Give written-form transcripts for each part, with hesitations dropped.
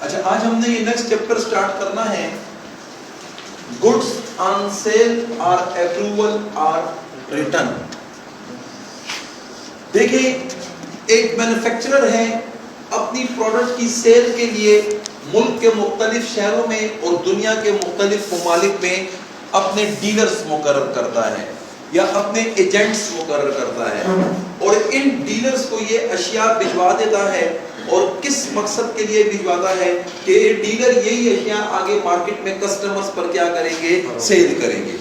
اچھا آج ہم نے یہ نیکسٹ چیپٹر سٹارٹ کرنا ہے گڈس آن سیل اور اپروول اور ریٹرن. دیکھیں ایک مینوفیکچرر ہے اپنی پروڈکٹ کی سیل کے لیے ملک کے مختلف شہروں میں اور دنیا کے مختلف ممالک میں اپنے ڈیلرز مقرر کرتا ہے یا اپنے ایجنٹس مقرر کرتا ہے اور ان ڈیلرز کو یہ اشیاء بھجوا دیتا ہے. اور کس مقصد کے لیے بھجواتا ہے کہ ڈیلر یہی اشیاء آگے مارکیٹ میں کسٹمرز پر کیا کریں گے, سیل کریں گے.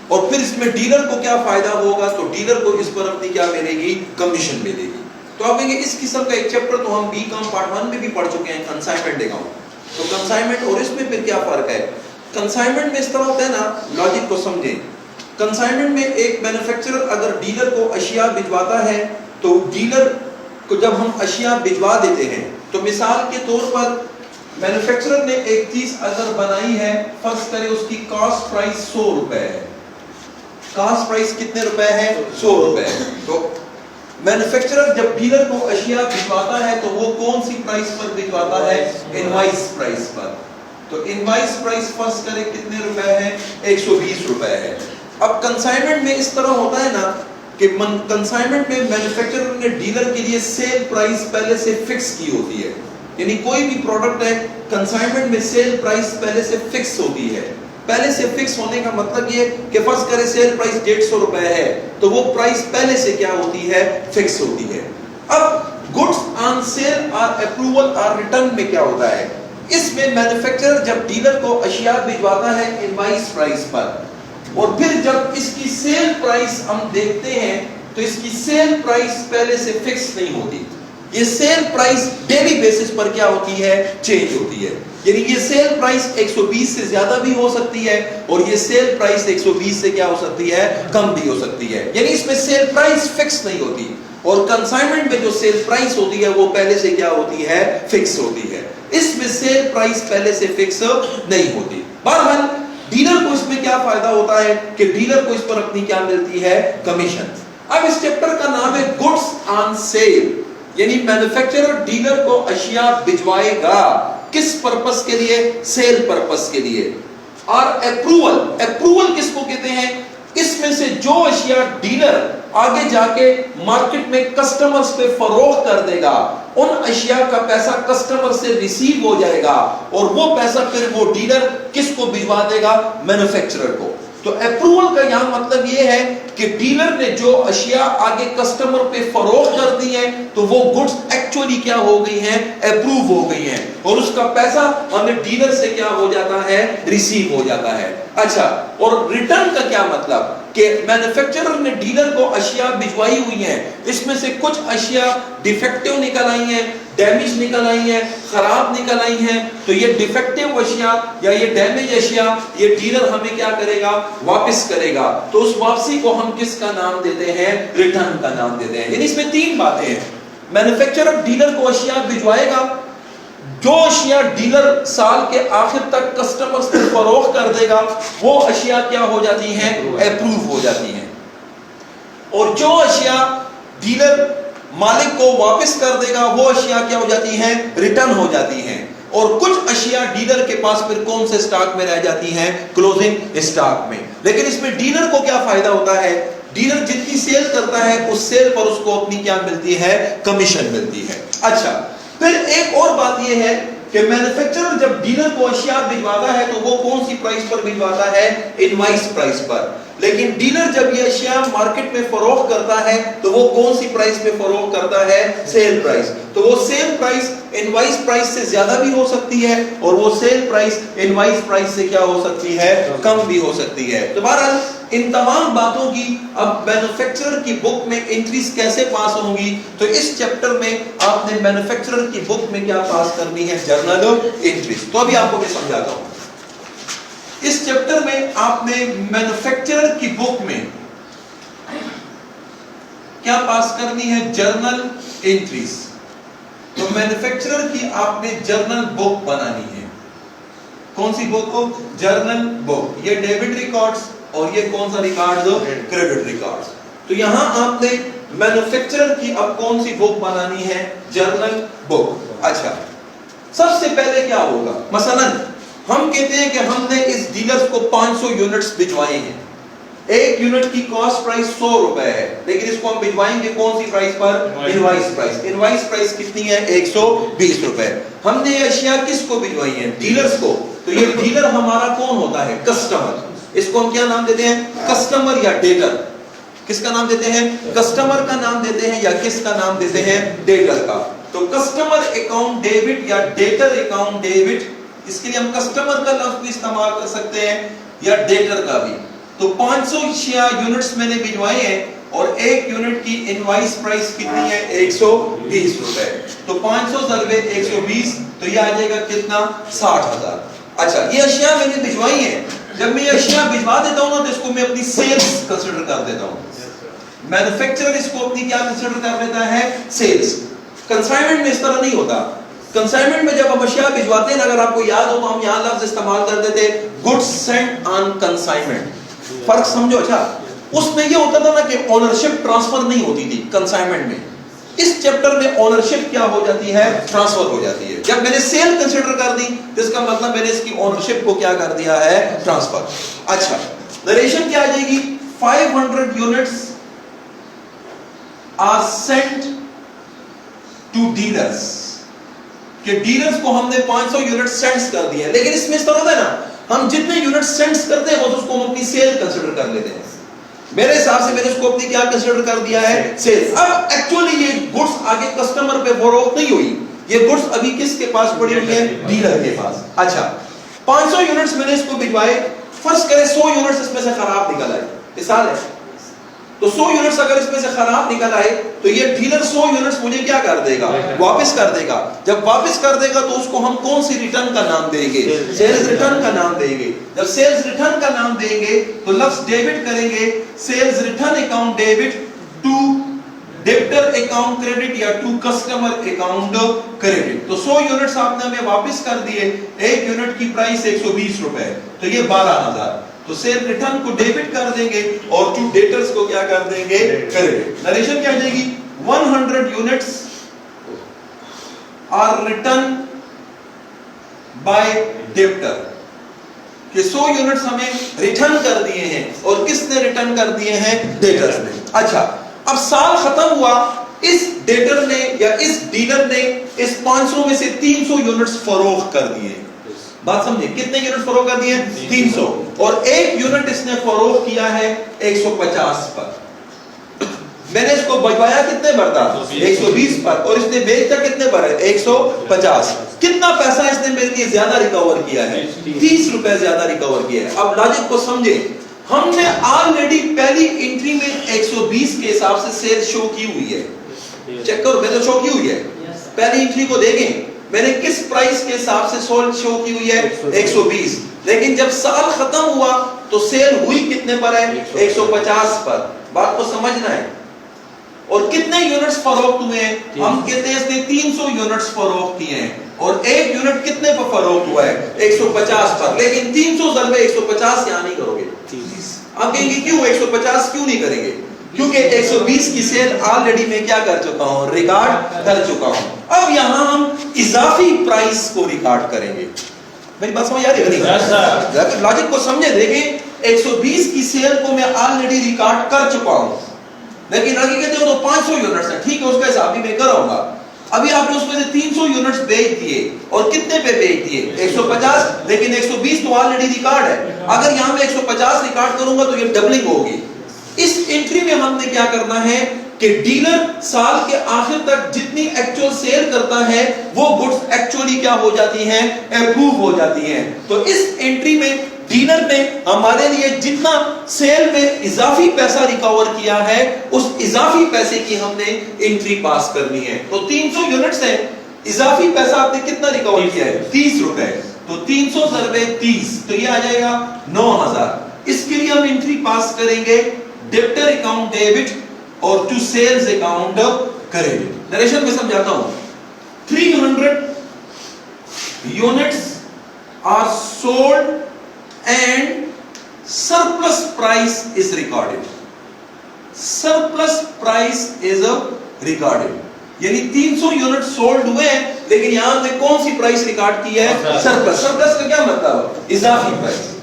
اور پھر اس میں ڈیلر کو کیا فائدہ ہوگا, تو ڈیلر کو اس پر اپنی کیا ملے گی, کمیشن ملے گی. تو آپ کہیں گے اس قسم کا ایک چیپٹر تو ہم BCom پارٹ 1 میں بھی پڑھ چکے ہیں, کنسائنمنٹ اکاؤنٹ. تو کنسائنمنٹ اور اس میں پھر کیا فرق ہے؟ کنسائنمنٹ میں اس طرح ہوتا ہے نا, لاجک کو سمجھیں. کنسائنمنٹ میں ایک مینوفیکچرر اگر ڈیلر کو اشیاء بھجواتا ہے تو ڈیلر کو جب ہم اشیاء بھجوا دیتے ہیں تو مثال کے طور پر مینوفیکچرر نے ایک چیز اگر بنائی ہے, فرض کرے اس کی کاسٹ پرائس 100 روپے ہے. کاسٹ پرائس کتنے روپے ہے؟ 100 روپے. تو مینوفیکچرر جب ڈیلر کو اشیاء بھجواتا ہے تو وہ کون سی پرائس پر بھجواتا ہے؟ انوائس پرائس پر. تو انوائس پرائس فرض کرے کتنے روپے ہے؟ 120 روپے ہے. اب کنسائنمنٹ میں اس طرح ہوتا ہے نا کہ کنسائنمنٹ میں مینوفیکچرر نے ڈیلر کے لیے سیل پرائس پہلے سے فکس کی ہوتی ہے. یعنی کوئی بھی پروڈکٹ ہے کنسائنمنٹ میں سیل پرائس پہلے سے فکس ہوتی ہے. پہلے سے فکس ہونے کا مطلب یہ کہ فرض کرے سیل پرائس 150 روپے ہے تو وہ پرائس پہلے سے کیا ہوتی ہے, فکس ہوتی ہے. اب گڈس آن سیل اور اپروول اور ریٹرن میں کیا ہوتا ہے؟ اس میں مینوفیکچرر جب ڈیلر کو اشیاء بھجواتا ہے انوائس پرائس پر, اور پھر جب اس کی سیل پرائس ہم دیکھتے ہیں تو اس کی سیل پرائس پہلے سے فکس نہیں ہوتی. یہ سیل پرائس ڈیلی بیسس پر کیا ہوتی ہے, چینج ہوتی ہے. یعنی یہ سیل پرائس 120 سے زیادہ بھی ہو سکتی ہے اور یہ سیل پرائس 120 سے کیا ہو سکتی ہے, کم بھی ہو سکتی ہے. یعنی اس میں سیل پرائس فکس نہیں ہوتی. اور کنسائنمنٹ میں جو سیل پرائس ہوتی ہے وہ پہلے سے کیا ہوتی ہے, فکس ہوتی ہے. اس میں سیل پرائس پہلے سے فکس نہیں ہوتی. بہرحال ڈیلر کو اس میں کیا فائدہ ہوتا ہے کہ ڈیلر کو اس پر اپنی کیا ملتی ہے, کمیشن. اب اس چیپٹر کا نام ہے گڈس آن سیل, یعنی مینوفیکچرر ڈیلر کو اشیاء بھجوائے گا کس پرپس کے لیے, سیل پرپس کے لیے. اور اپروول, اپروول کس کو کہتے ہیں؟ اس میں سے جو اشیاء ڈیلر آگے جا کے مارکیٹ میں کسٹمرز پہ فروخت کر دے گا ان اشیاء کا پیسہ کسٹمر سے ریسیو ہو جائے گا اور وہ پیسہ پھر وہ ڈیلر کس کو بھجوا دے گا, مینوفیکچرر کو. تو اپروول کا یہاں مطلب یہ ہے کہ ڈیلر نے جو اشیاء آگے کسٹمر پہ فروخت کر دی ہیں تو وہ گڈز ایکچولی کیا ہو گئی ہیں, اپروو ہو گئی ہیں اور اس کا پیسہ ہمیں ڈیلر سے کیا ہو جاتا ہے, ریسیو ہو جاتا ہے. اچھا, اور ریٹرن کا کیا مطلب کہ مینوفیکچرر نے ڈیلر کو اشیاء بھجوائی ہوئی ہیں, اس میں سے کچھ اشیاء ڈیفیکٹیو نکل آئی ہیں, ڈیمیج نکل آئی ہیں, خراب نکل آئی ہیں, تو یہ ڈیفیکٹیو اشیاء یا یہ ڈیمیج اشیاء یہ ڈیلر ہمیں کیا کرے گا, واپس کرے گا. تو اس واپسی کو ہم کس کا نام دیتے ہیں, ریٹرن کا نام دیتے ہیں. یعنی اس میں 3 باتیں ہیں. مینوفیکچرر ڈیلر کو اشیاء بھجوائے گا, جو اشیاء ڈیلر سال کے آخر تک کسٹمرز کو فروخت کر دے گا وہ اشیاء کیا ہو جاتی ہیں, اپروو ہو جاتی ہیں. اور جو اشیاء ڈیلر مالک کو واپس کر دے گا وہ اشیاء کیا ہو جاتی ہیں, ریٹرن ہو جاتی ہیں. اور کچھ اشیاء ڈیلر کے پاس پھر کون سے سٹاک میں رہ جاتی ہیں, کلوزنگ سٹاک میں. لیکن اس میں ڈیلر کو کیا فائدہ ہوتا ہے, ڈیلر جتنی سیل کرتا ہے اس سیل پر اس کو اپنی کیا ملتی ہے, کمیشن ملتی ہے. اچھا, پھر ایک اور بات یہ ہے کہ مینوفیکچرر جب ڈیلر کو اشیاء بھجواتا ہے تو وہ کون سی پرائس پر بھجواتا ہے, انوائس پرائس پر. لیکن ڈیلر جب یہ اشیاء مارکیٹ میں فروخت کرتا ہے تو وہ کون سی پرائس پہ فروخت کرتا ہے, سیل پرائس. تو وہ سیل پرائس انوائس پرائس سے زیادہ بھی ہو سکتی ہے اور وہ سیل پرائس انوائس پرائس سے کیا ہو سکتی ہے, کم بھی ہو سکتی ہے. تو بہرحال ان تمام باتوں کی اب مینوفیکچرر کی بک میں انٹریز کیسے پاس ہوں گی, تو اس چیپٹر میں آپ نے مینوفیکچرر کی بک میں کیا پاس کرنی ہے, جرنل انٹریز. تو ابھی آپ کو میں سمجھاتا ہوں. اس چیپٹر میں آپ نے مینوفیکچرر کی بک میں کیا پاس کرنی ہے, جرنل انٹریز. تو مینوفیکچرر کی آپ نے جرنل بک بنانی ہے. کون سی بک کو, جرنل بک. یہ ڈیبٹ ریکارڈز اور یہ کون سا ریکارڈز, کریڈٹ ریکارڈز. تو یہاں آپ نے مینوفیکچرر کی اب کون سی بک بنانی ہے, جرنل بک. اچھا, سب سے پہلے کیا ہوگا؟ مثلا ہم کہتے ہیں کہ ہم نے اس ڈیلر کو 500 یونٹس بھجوائے ہیں، ایک یونٹ کی کاسٹ پرائس 100 روپے ہے، لیکن اس کو ہم بھجوائیں گے کون سی پرائس پر؟ Invoice price. انوائس پرائس کتنی ہے؟ 120 روپے۔ ہم نے یہ اشیاء کس کو بھجوائی ہیں؟ ڈیلرز کو۔ تو یہ ڈیلر ہمارا کون ہوتا ہے؟ کسٹمر۔ اس کو ہم کیا نام دیتے ہیں؟ کسٹمر یا ڈیٹر۔ کس کا نام دیتے ہیں؟ کسٹمر کا نام دیتے ہیں یا کس کا نام دیتے ہیں؟ ڈیٹر کا۔ تو کسٹمر اکاؤنٹ ڈیبٹ یا ڈیٹر اکاؤنٹ ڈیبٹ، اس کے لیے ہم کسٹمر کا لفظ بھی استعمال کر سکتے ہیں یا ڈیٹر کا بھی۔ تو 500 یونٹس میں نے بھجوائے ہیں اور ایک یونٹ کی انوائس پرائس کتنی ہے؟ 120 روپے۔ تو 500 ضرب 120 تو یہ آ جائے گا کتنا؟ 60,000۔ اچھا یہ اشیاء میں نے بھجوائی ہیں، جب میں یہ اشیاء بھجوا دیتا ہوں نا تو اس کو میں اپنی سیلز کنسیڈر کر دیتا ہوں۔ مینوفیکچرر اس کو اپنی کیا کنسیڈر کر لیتا ہے؟ سیلز۔ کنسائنمنٹ میں اس طرح نہیں ہوتا۔ کنسائنمنٹ میں جب ہم اشیاء بھجواتے ہیں، اگر آپ کو یاد ہو تو ہم یہاں لفظ استعمال کرتے تھے گڈس سینٹ آن کنسائنمنٹ۔ فرق سمجھو؟ اچھا اس میں یہ ہوتا تھا نا کہ اونرشپ ٹرانسفر نہیں ہوتی تھی کنسائنمنٹ میں، اس چیپٹر میں اونرشپ کیا ہو جاتی ہے؟ ٹرانسفر ہو جاتی ہے۔ جب میں نے سیل کنسیڈر کر دی تو اس کا مطلب میں نے اس کی اونرشپ کو کیا کر دیا ہے؟ ٹرانسفر۔ اچھا نریشن کیا آ جائے گی؟ 500 units are sent to dealers, کہ ڈیلرز کو ہم نے 500 یونٹ سینڈز کر دیے ہیں، لیکن اس میں اس طرح ہوتا ہے نا ہم جتنے یونٹ سینڈز کرتے ہیں وہ اس کو ہم اپنی سیل کنسیڈر کر لیتے ہیں۔ میرے حساب سے میں نے اس کو اپنی کیا کنسیڈر کر دیا ہے؟ سیل۔ اب ایکچولی یہ گڈس آگے کسٹمر پہ فروخت نہیں ہوئی، یہ گڈس ابھی کس کے پاس پڑی ہوئی ہیں؟ ڈیلر کے پاس۔ اچھا 500 یونٹس میں نے اس کو بھجوائے، فرض کریں 100 یونٹس اس میں سے خراب نکل آئے، مثال ہے، تو 100 یونٹس اگر اس میں سے خراب نکل آئے تو یہ ڈیلر 100 یونٹس مجھے کیا کر دے گا؟ واپس کر دے گا۔ جب واپس کر دے گا تو اس کو ہم کون سی ریٹرن کا نام دیں گے؟ سیلز ریٹرن کا نام دیں گے۔ جب سیلز ریٹرن کا نام دیں گے تو لفظ ڈیبٹ کریں گے، sales return account debit to debtor account credit یا ٹو کسٹمر اکاؤنٹ کریڈٹ۔ تو 100 یونٹس آپ نے ہمیں واپس کر دیے، ایک یونٹ کی پرائس 120 روپے، تو یہ 12,000۔ تو سیل ریٹرن کو ڈیبٹ کر دیں گے اور ٹو ڈیٹرز کو کیا کر دیں گے؟ کریڈٹ۔ نریشن کیا جائے گی؟ 100 یونٹس آر ریٹرن بائی ڈیبٹر، کہ 100 یونٹس ہمیں ریٹرن کر دیے ہیں، اور کس نے ریٹرن کر دیے ہیں؟ ڈیٹرز نے۔ اچھا اب سال ختم ہوا، اس ڈیٹر نے یا اس ڈیلر نے اس 500 میں سے 300 یونٹس فروخت کر دیے۔ بات سمجھے؟ کتنے یونٹ فروخت کر دیے؟ 300، اور ایک یونٹ اس نے فروخت کیا ہے 150 پر۔ میں نے اس کو بھجوایا کتنے پر تھا؟ 120 پر، اور اس نے بیچا کتنے پر ہے؟ 150۔ کتنا پیسہ اس نے میرے لیے زیادہ ریکور کیا ہے؟ 30 روپے زیادہ ریکور کیا ہے۔ اب لاجک کو سمجھے، ہم نے آلریڈی پہلی انٹری میں 120 کے حساب سے سیل شو کی ہوئی ہے، چیک کرو میں نے شو کی ہوئی ہے، پہلی انٹری کو دیکھیں میں نے کس پرائس کے حساب سے سولڈ شو کی ہوئی ہے؟ 120۔ لیکن جب سال ختم ہوا تو سیل ہوئی کتنے پر ہے؟ 150 پر۔ بات کو سمجھنا ہے۔ اور کتنے یونٹس فروخت ہوئے ہیں؟ ہم کہتے ہیں اس نے 300 یونٹس فروخت کیے ہیں، اور ایک یونٹ کتنے پر فروخت ہوا ہے؟ 150 پر۔ لیکن 300 ضرب 150 یہاں نہیں کرو گے۔ آپ کہیں گے کیوں 150 کیوں نہیں کریں گے؟ کیونکہ 120 کی سیل آلریڈی میں کیا کر چکا ہوں؟ ریکارڈ کر چکا ہوں۔ اب یہاں ہم اضافی پرائس کو ریکارڈ کریں گے۔ میری بات سمجھ آ رہی ہے نہیں؟ لاجک کو سمجھے، دیکھیں 120 کی سیل کو میں آلریڈی ریکارڈ کر چکا ہوں، لیکن آگے کہتے ہو تو 500 یونٹس ہیں، ٹھیک ہے اس کا حساب بھی میں کراؤں گا۔ ابھی آپ نے اس میں سے 300 یونٹس بیچ دیے، اور کتنے پہ بیچ دیے؟ 150، لیکن 120 تو آلریڈی ریکارڈ ہے۔ اگر یہاں میں 150 ریکارڈ کروں گا تو یہ ڈبلنگ ہوگی۔ اس انٹری میں ہم نے کیا کرنا ہے کہ ڈیلر سال کے آخر تک جتنی ایکچوئل سیل کرتا ہے وہ گڈز ایکچولی کیا ہو جاتی ہیں؟ اپروو ہو جاتی ہیں۔ تو اس انٹری میں ڈیلر نے ہمارے لیے جتنا سیل میں اضافی پیسہ ریکور کیا ہے اس اضافی پیسے کی ہم نے انٹری پاس کرنی ہے۔ تو 300 یونٹس ہیں، اضافی پیسہ آپ نے کتنا ریکور کیا ہے؟ 30 روپے۔ تو 300 ضرب 30 تو یہ آ جائے گا 9000۔ اس کے لیے ہم انٹری پاس کریں گے ڈیبٹر اکاؤنٹ ڈیبٹ اور to sales account credit. Narration میں سمجھاتا ہوں۔ 300 units are sold and surplus price is recorded. Surplus price is recorded. یعنی 300 یونٹ سولڈ ہوئے لیکن یہاں ہم نے کون سی پرائس ریکارڈ کی ہے؟ سرپلس. سرپلس کا کیا مطلب؟ اضافی پرائس.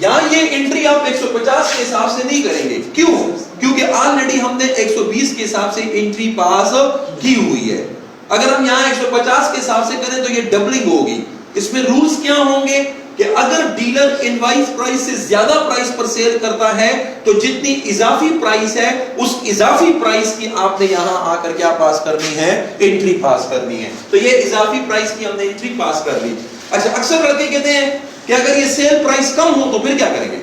یہاں یہ انٹری آپ 150 کے حساب سے نہیں کریں گے. کیوں؟ کیونکہ آلریڈی ہم نے 120 کے حساب سے انٹری پاس کی ہوئی ہے. اگر ہم یہاں 150 کے حساب سے کریں تو یہ ڈبلنگ ہوگی. اس میں رولز کیا ہوں گے کہ اگر ڈیلر انوائس پرائس سے زیادہ پرائس پر سیل کرتا ہے تو جتنی اضافی پرائس ہے اس اضافی پرائس کی آپ نے یہاں آ کر کیا پاس کرنی ہے؟ انٹری پاس کرنی ہے. تو یہ اضافی پرائس کی ہم نے انٹری پاس کر لی. اچھا اکثر لڑکے کہتے ہیں کہ اگر یہ سیل پرائس کم ہو تو پھر کیا کریں گے؟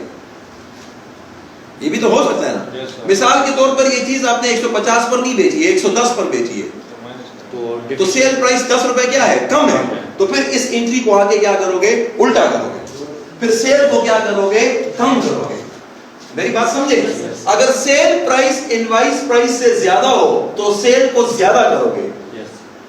یہ بھی تو ہو سکتا ہے نا. مثال کے طور پر یہ چیز آپ نے 150 پر نہیں بیچی ہے, 110 پر بیچی ہے, تو سیل پرائس 10 روپے کیا ہے؟ کم ہے. تو پھر اس انٹری کو آگے کیا کرو گے؟ الٹا کرو گے. پھر سیل کو کیا کرو گے؟ کم کرو گے. میری بات سمجھے؟ اگر سیل پرائس انوائس پرائس سے زیادہ ہو تو سیل کو زیادہ کرو گے.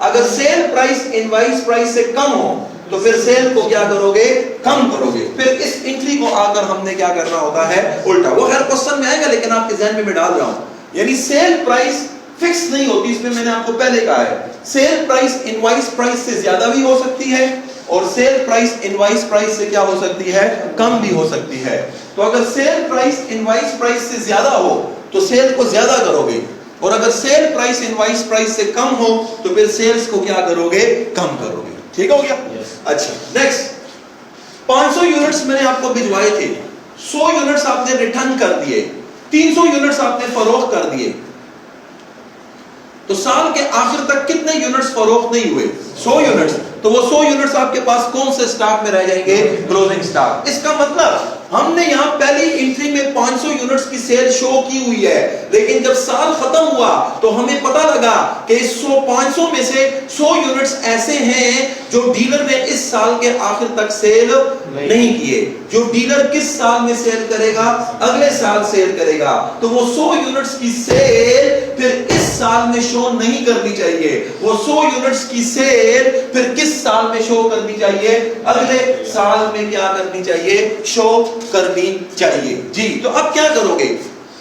اگر سیل پرائس انوائس پرائس سے کم ہو تو پھر سیل کو کیا کرو گے؟ کم کرو گے. پھر اس انٹری کو آ کر ہم نے کیا کرنا ہوتا ہے؟ الٹا. وہ خیر کوسچن میں آئے گا لیکن آپ کے ذہن میں ڈال رہا ہوں. یعنی سیل پرائس فکس نہیں ہوتی. اس میں نے آپ کو پہلے کہا ہے سیل پرائس انوائس پرائس سے زیادہ بھی ہو سکتی ہے اور سیل پرائس انوائس پرائس سے کیا ہو سکتی ہے؟ کم بھی ہو سکتی ہے. تو اگر سیل پرائس انوائس پرائس سے زیادہ ہو تو سیل کو زیادہ کرو گے, اور اگر سیل پرائس انوائس پرائس سے کم ہو تو پھر سیلز کو کیا کرو گے؟ کم کرو گے. ٹھیک ہو گیا؟ اچھا نیکسٹ 500 یونٹس میں نے آپ کو بھجوائے تھے, 100 یونٹس آپ نے ریٹرن کر دیے, 300 یونٹس آپ نے فروخت کر دیے. تو سال کے آخر تک کتنے یونٹس فروخت نہیں ہوئے؟ 100 یونٹس. تو وہ 100 یونٹس آپ کے پاس کون سے سٹاک میں رہ جائیں گے؟ Closing stock. اس کا مطلب ہم نے یہاں پہلی انٹری میں 500 یونٹس کی سیل شو کی ہوئی ہے, لیکن جب سال ختم ہوا تو ہمیں پتا لگا کہ اس 500 میں سے 100 یونٹس ایسے ہیں جو ڈیلر نے اس سال کے آخر تک سیل نہیں کیے. جو ڈیلر کس سال میں سیل کرے گا؟ اگلے سال سیل کرے گا. تو وہ 100 یونٹس کی سیل پھر اس سال میں شو نہیں کرنی چاہیے. وہ 100 یونٹس کی سیل پھر کس سال میں شو کرنی چاہیے؟ اگلے سال میں کیا کرنی چاہیے؟ شو کرنی چاہیے. جی تو اب کیا کرو گے؟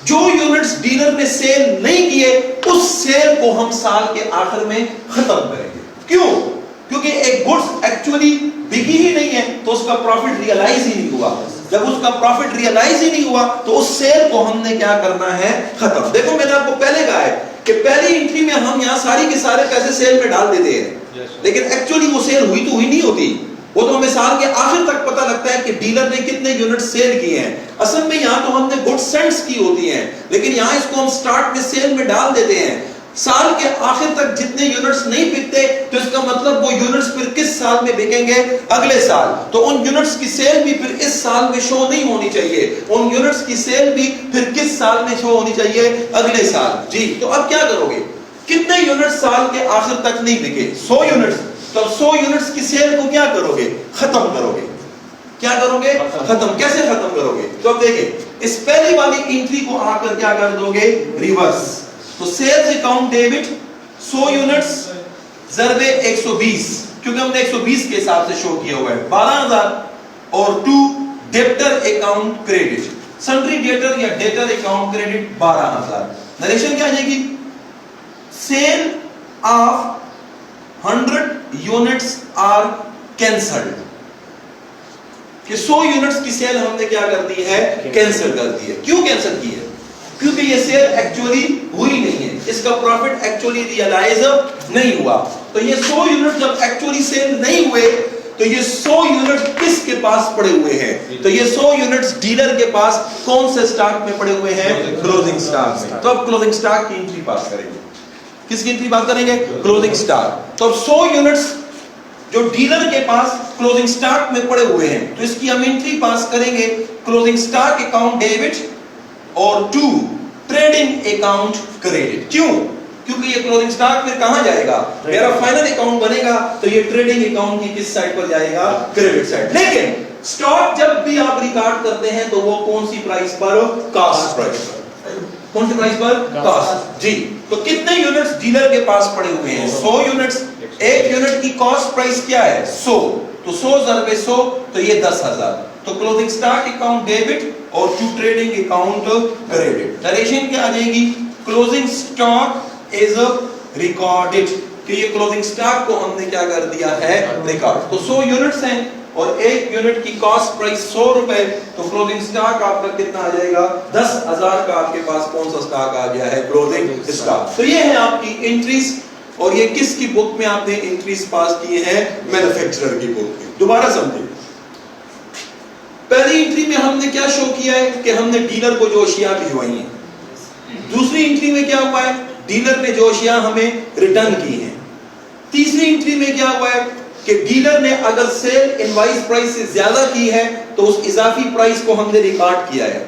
جو یونٹس ڈیلر نے سیل نہیں کیے اس سیل کو ہم سال کے آخر میں ختم کریں گے. کیوں؟ کیونکہ ایک گڈس ایکچولی بکی ہی نہیں ہے تو اس کا پروفٹ ریئلائز ہی نہیں ہوا. جب اس کا پروفٹ ریئلائز ہی نہیں ہوا تو اس سیل کو ہم نے کیا کرنا ہے؟ ختم. دیکھو میں نے آپ کو پہلے کہا ہے کہ پہلی انٹری میں ہم یہاں ساری کے سارے پیسے سیل میں ڈال دیتے ہیں, لیکن ایکچولی وہ سیل ہوئی تو ہوئی نہیں ہوتی. وہ تو ہمیں سال کے آخر تک پتہ لگتا ہے کہ ڈیلر نے کتنے یونٹ سیل کیے ہیں. اصل میں یہاں تو ہم نے گڈ سینڈز کی ہوتی ہیں, لیکن یہاں اس کو ہم سٹارٹ میں سیل میں ڈال دیتے ہیں. سال کے آخر تک جتنے یونٹس نہیں بکتے تو اس کا مطلب وہ یونٹس پھر کس سال میں بکیں گے؟ اگلے سال. تو ان یونٹس کی سیل بھی پھر اس سال میں شو نہیں ہونی چاہیے. ان یونٹس کی سیل بھی پھر کس سال میں شو ہونی چاہیے؟ اگلے سال. جی تو اب کیا کرو گے؟ کتنے یونٹس سال کے آخر تک نہیں بکے؟ 100 یونٹس. تو 100 یونٹس کی سیل کو کیا کرو گے؟ ختم کرو گے. کیا کرو گے؟ ختم. کیسے ختم کرو گے؟ تو اب دیکھیں اس پہلی والی انٹری کو آ کر کیا کر دو گے؟ ریورس. تو سیلز اکاؤنٹ ڈیبٹ 100 یونٹس ضرب 120, کیونکہ ہم نے 120 کے حساب سے شو کیا ہوا ہے 12000, اور 2 debtor account credit, sundry debtor یا ڈیٹر اکاؤنٹ کریڈٹ 12000. نریشن کیا آ جائے گی؟ Sale of 100 units are cancelled. کہ 100 یونٹس کی سیل ہم نے کیا کر دی ہے؟ کینسل کر دی ہے. کیوں کینسل کی ہے؟ کیونکہ یہ سیل ایکچولی ہوئی نہیں ہے, اس کا پروفٹ ایکچولی ریئلائز نہیں ہوا. تو یہ 100 یونٹ جب ایکچولی سیل نہیں ہوئے تو یہ 100 یونٹ کس کے پاس پڑے ہوئے ہیں؟ تو یہ 100 یونٹس ڈیلر کے پاس کون سے سٹاک میں پڑے ہوئے ہیں؟ کلوزنگ سٹاک میں. تو اب کلوزنگ سٹاک کی انٹری پاس کریں گے. کس کی انٹری پاس کریں گے؟ Closing stock. تو اب 100 یونٹس جو ڈیلر کے پاس کلوزنگ سٹاک میں پڑے ہوئے ہیں تو اس کی ہم انٹری پاس کریں گے کلوزنگ سٹاک اکاؤنٹ ڈیبٹ اور 2 ٹریڈنگ اکاؤنٹ کریڈٹ. کیوں؟ کیونکہ یہ کلوزنگ سٹاک پھر کہاں جائے گا؟ میرا فائنل اکاؤنٹ بنے گا تو یہ ٹریڈنگ اکاؤنٹ کی کس سائڈ پر جائے گا؟ Credit side. لیکن سٹاک جب بھی آپ ریکارڈ کرتے ہیں تو وہ کون سی پرائس پر؟ کاسٹ پرائس پر. کون سی پرائس پر؟ کاسٹ. جی تو کتنے یونٹس ڈیلر کے پاس پڑے ہوئے ہیں؟ 100 یونٹس. ایک یونٹ کی کاسٹ پرائس کیا ہے؟ 100. تو 100 ضرب 100 تو یہ 10000. تو کلوزنگ سٹاک اکاؤنٹ ڈیبٹ اور 2 ٹریڈنگ اکاؤنٹ کریڈٹ. نریشن کیا آ جائے گی؟ کلوزنگ سٹاک از ریکارڈڈ. کہ یہ کلوزنگ سٹاک کو ہم نے کیا کر دیا ہے ریکارڈ. تو 100 یونٹس ہیں اور ایک یونٹ کی کاسٹ پرائس 100 روپے, تو کلوزنگ سٹاک آپ کا کتنا آ جائے گا 10,000 کا. آپ کے پاس کون سا سٹاک آ گیا ہے کلوزنگ سٹاک. تو یہ ہے آپ کی انٹریز, اور یہ کس کی بک میں آپ نے انٹریز پاس کیے ہیں مینوفیکچرر کی بک میں. دوبارہ سمجھیں, پہلی انٹری میں ہم نے کیا شو کیا ہے کہ ہم نے ڈیلر کو جو اشیاء بھجوائی ہیں. دوسری انٹری میں کیا ہوا ہے ڈیلر نے جو اشیاء ہمیں ریٹرن کی ہیں. تیسری انٹری میں کیا ہوا ہے کہ ڈیلر نے اگر سیل انوائس پرائس سے زیادہ کی ہے تو اس اضافی پرائس کو ہم نے ریکارڈ کیا ہے.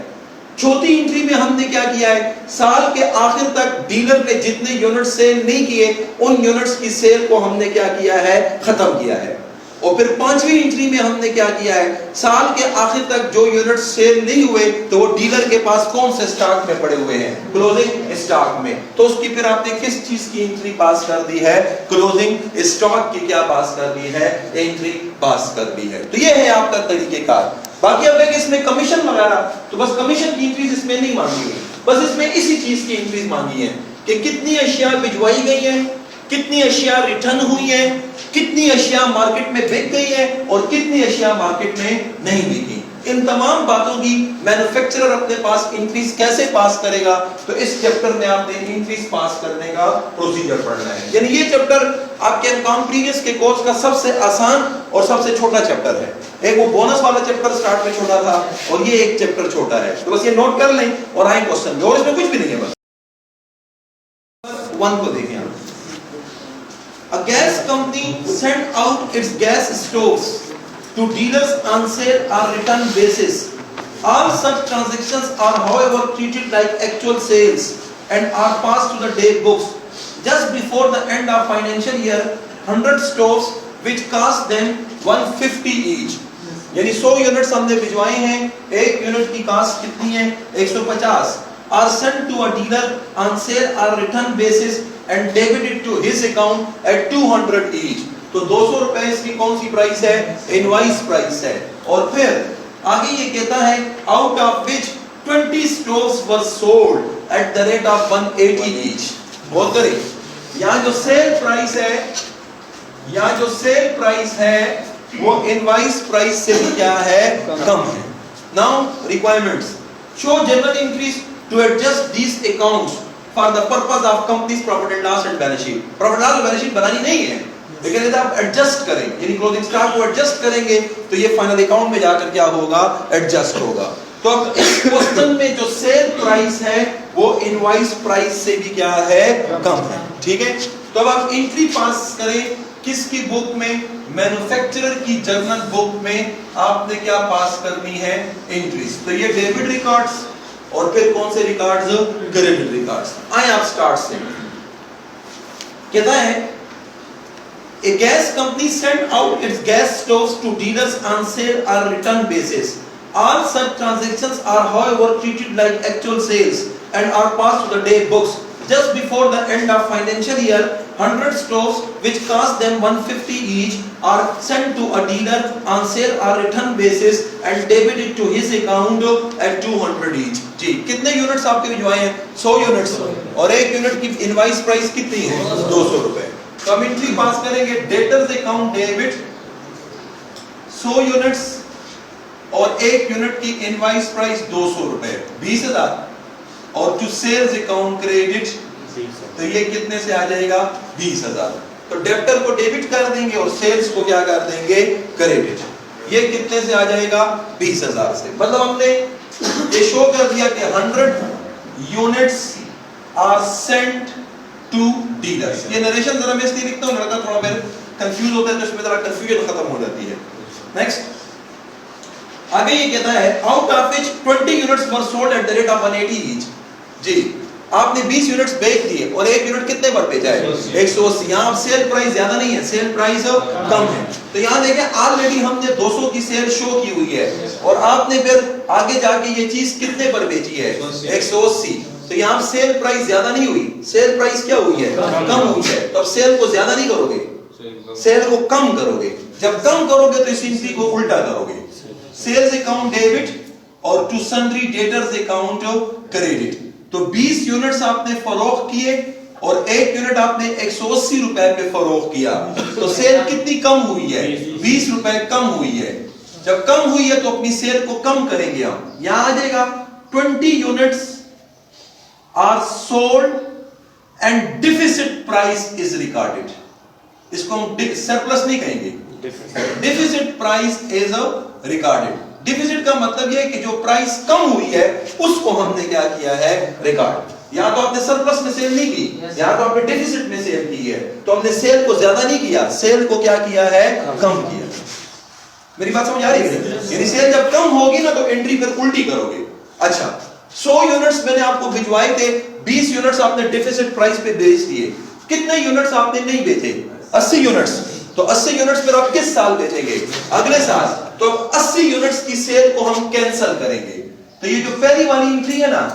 چوتھی انٹری میں ہم نے کیا کیا ہے سال کے آخر تک ڈیلر نے جتنے یونٹ سیل نہیں کیے ان یونٹس کی سیل کو ہم نے کیا کیا ہے ختم کیا ہے. اور پھر پانچویں انٹری میں ہم نے کیا کیا ہے سال کے آخر تک جو یونٹ سیل نہیں ہوئے تو وہ ڈیلر کے پاس کون سے سٹاک میں پڑے ہوئے ہیں کلوزنگ سٹاک میں. تو اس کی پھر آپ نے کس چیز کی انٹری پاس کر دی ہے کلوزنگ سٹاک کی کیا پاس کر دی ہے انٹری پاس کر دی ہے. تو یہ ہے آپ کا طریقہ کار. باقی اب ایک اس میں کمیشن وغیرہ تو بس کمیشن کی انٹریز اس میں نہیں مانگی ہوئی, بس اس میں اسی چیز کی انٹریز مانگی ہیں کہ کتنی اشیاء بھجوائی گئی ہیں, کتنی اشیاء ریٹرن ہوئی ہیں, کتنی اشیاء مارکیٹ میں بک گئی ہیں اور کتنی اشیاء مارکیٹ میں نہیں بکی. ان تمام باتوں کی مینوفیکچرر اپنے پاس انٹریز کیسے پاس کرے گا, تو اس چیپٹر میں آپ نے انٹریز پاس کرنے کا پروسیجر پڑھنا ہے. یعنی یہ چیپٹر آپ کے انکام پریویس کے کورس کا سب سے آسان اور سب سے چھوٹا چیپٹر ہے. ایک وہ بونس والا چیپٹر سٹارٹ میں چھوٹا تھا اور یہ ایک چیپٹر چھوٹا ہے. تو بس یہ نوٹ کر لیں اور آئیں کوسچن میں, اور اس میں کچھ بھی نہیں ہے. بس 1 کو دیکھیں آپ. A gas company sent out its gas stoves to dealers on sale or return basis. All such transactions are however treated like actual sales and are passed to the day books. Just before the end of financial year, 100 stoves which cost them 150 each. یعنی 100 units ہم نے بھجوائے ہیں, ایک unit کی cost کتنی ہے 150, are sent to a dealer on sale or return basis and debited to his account at 200 each. تو 200 روپے اس کی کون سی پرائس ہے انوائس پرائس ہے. اور پھر آگے یہ کہتا ہے out of which 20 stoves were sold at the rate of 180 each. بہت کریں, یہاں جو سیل پرائس ہے, یہاں جو سیل پرائس ہے وہ انوائس پرائس سے بھی کیا ہے کم ہے. Now requirements show general increase to adjust these accounts for the purpose of company's profit and loss and balance sheet. profit and loss balance sheet بنانی نہیں ہے, لیکن اگر آپ ایڈجسٹ کریں یعنی کلوزنگ سٹاک کو ایڈجسٹ کریں گے تو یہ فائنل اکاؤنٹ میں جا کر کیا ہوگا ایڈجسٹ ہوگا. تو اب اس کوسچن میں جو سیل پرائس ہے وہ انوائس پرائس سے بھی کیا ہے کم ہے. ٹھیک ہے, تو اب آپ انٹری پاس کریں کس کی بک میں مینوفیکچرر کی جرنل بک میں آپ نے کیا پاس کرنی ہے انٹریز. تو یہ ڈیبٹ ریکارڈز اور پھر کون سے ریکارڈز کریڈٹ ریکارڈز. آئیں آپ سٹارٹ سے. کہتا ہے a gas company sent out its gas stoves to dealers on sale or return basis. All such transactions are however treated like actual sales and are passed to the day books. Just before the end of financial year, 100 stoves which cost them 150 each are sent to a dealer on sale or return basis and debited to his account at 200 each. جی کتنے units آپ کے بھجوائے ہیں 100 units, اور ایک unit کی invoice price کتنی ہے 200 روپے. تو ہم انٹری پاس کریں گے ڈیٹرز اکاؤنٹ ڈیبٹ 100 یونٹس اور ایک یونٹ کی انوائس پرائس 200 روپے 20,000, اور ٹو سیلز اکاؤنٹ کریڈٹ تو یہ کتنے سے آ جائے گا 20,000. تو ڈیبٹر کو ڈیبٹ کر دیں گے اور سیلز کو کیا کر دیں گے کریڈٹ. یہ کتنے سے آ جائے گا 20,000 سے. مطلب ہم نے یہ شو کر دیا کہ 100 units are sent to dealers. یہ نریشن ذرا میں اس لیے لکھتا ہوں, لڑکا تھوڑا پھر کنفیوز ہوتا ہے تو اس میں ذرا کنفیوژن ختم ہو جاتی ہے. نیکسٹ آگے یہ کہتا ہے out of which 20 units were sold at the rate of 180 each. جی آپ نے 20 یونٹس بیچ دیے اور ایک یونٹ کتنے پر بیچا ہے 180. یہاں سیل پرائس زیادہ نہیں ہے, سیل پرائس کم ہے. تو یہاں دیکھیں آلریڈی ہم نے 200 کی سیل شو کی ہوئی ہے اور آپ نے پھر آگے جا کے یہ چیز کتنے پر بیچی ہے 180. تو یہاں سیل پرائس زیادہ نہیں ہوئی, سیل پرائس کیا ہوئی ہے کم ہوئی ہے. تو اب سیل کو زیادہ نہیں کرو گے, سیل کو کم کرو گے. جب کم کرو گے تو اس انٹری کو الٹا کرو گے, سیلز اکاؤنٹ ڈیبٹ اور to sundry debtors account credit. تو 20 یونٹس آپ نے فروخت کیے اور 1 یونٹ آپ نے 180 روپے پہ فروخت کیا تو سیل کتنی کم ہوئی ہے؟ 20 روپے کم ہوئی ہے. جب کم ہوئی ہے تو اپنی سیل کو کم کریں گے ہم. یہاں آ جائے گا 20 units are sold and deficit price is recorded. اس کو ہم سرپلس نہیں کہیں گے, deficit price is recorded. deficit کا مطلب یہ ہے کہ جو پرائس کم ہوئی ہے اس کو ہم نے کیا کیا ہے؟ ریکارڈ. یہاں تو آپ نے سرپلس میں سیل نہیں کی, یہاں تو آپ نے ڈیفیسٹ میں سیل کی ہے, تو ہم نے سیل کو زیادہ نہیں کیا, سیل کو کیا کیا ہے؟ کم کیا. میری بات سمجھ آ رہی ہے؟ یعنی سیل جب کم ہوگی نا تو انٹری پھر الٹی کرو گے. اچھا 100 یونٹس میں نے آپ کو بھجوائے تھے, 20 یونٹس آپ نے ڈیفیسٹ پرائس پہ بیچ دیے. کتنے یونٹس آپ نے نہیں بیچے؟ 80 یونٹس. تو 80 یونٹس پھر آپ کس سال بیچیں گے؟ اگلے سال. تو 80 یونٹس کی سیل کو ہم کینسل کریں گے. تو یہ جو پہلی والی انٹری ہے نا,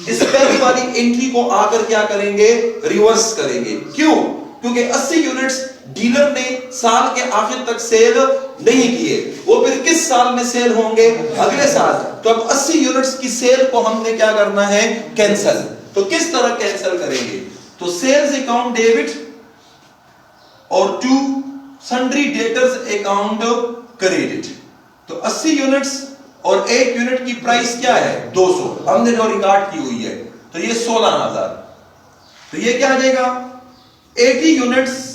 اس پہلی والی انٹری کو آ کر کیا کریں گے؟ ریورس کریں گے. کیوں؟ کیونکہ 80 یونٹس ڈیلر نے سال کے آخر تک سیل نہیں کیے, وہ پھر کس سال میں سیل ہوں گے؟ اگلے سال. تو اب 80 یونٹس کی سیل کو ہم نے کیا کرنا ہے؟ کینسل. تو کس طرح کینسل کریں گے؟ تو سیلز اکاؤنٹ ڈیبٹ اور to sundry debtors account credit. تو 80 یونٹس اور 1 یونٹ کی پرائس کیا ہے؟ 200. ہم نے جو ریکارڈ کی ہوئی ہے تو یہ 16,000. تو یہ کیا آ جائے گا؟ 80 یونٹس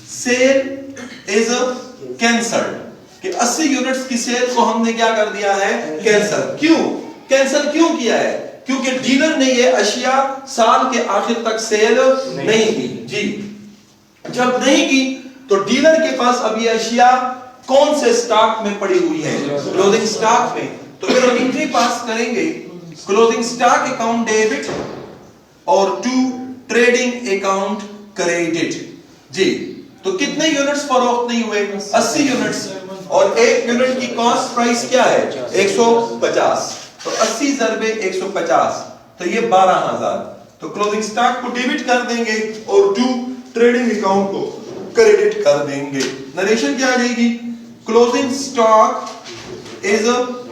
سیل از کینسلڈ. کہ 80 یونٹس کی سیل کو ہم نے کیا کر دیا ہے؟ کینسل. کیوں کینسل کیوں کیا ہے؟ کیونکہ ڈیلر نے یہ اشیاء سال کے آخر تک سیل نہیں کی. جی جب نہیں کی تو ڈیلر کے پاس اب یہ اشیاء کون سے سٹاک میں پڑی ہوئی ہے؟ کلوزنگ سٹاک میں. تو پھر ہم انٹری پاس کریں گے کلوزنگ سٹاک اکاؤنٹ ڈیبٹ اور ٹو ٹریڈنگ اکاؤنٹ کریڈٹ. جی تو کتنے یونٹس فروخت نہیں ہوئے؟ 80 یونٹس. اور 1 یونٹ کی کاسٹ پرائس کیا ہے؟ 150. تو 80 ضرب 150 تو یہ 12,000. تو کلوزنگ سٹاک کو ڈیبٹ کر دیں گے اور ٹو ٹریڈنگ اکاؤنٹ کو کریڈٹ کر دیں گے. نریشن کیا آ جائے گی؟ کلوزنگ سٹاک از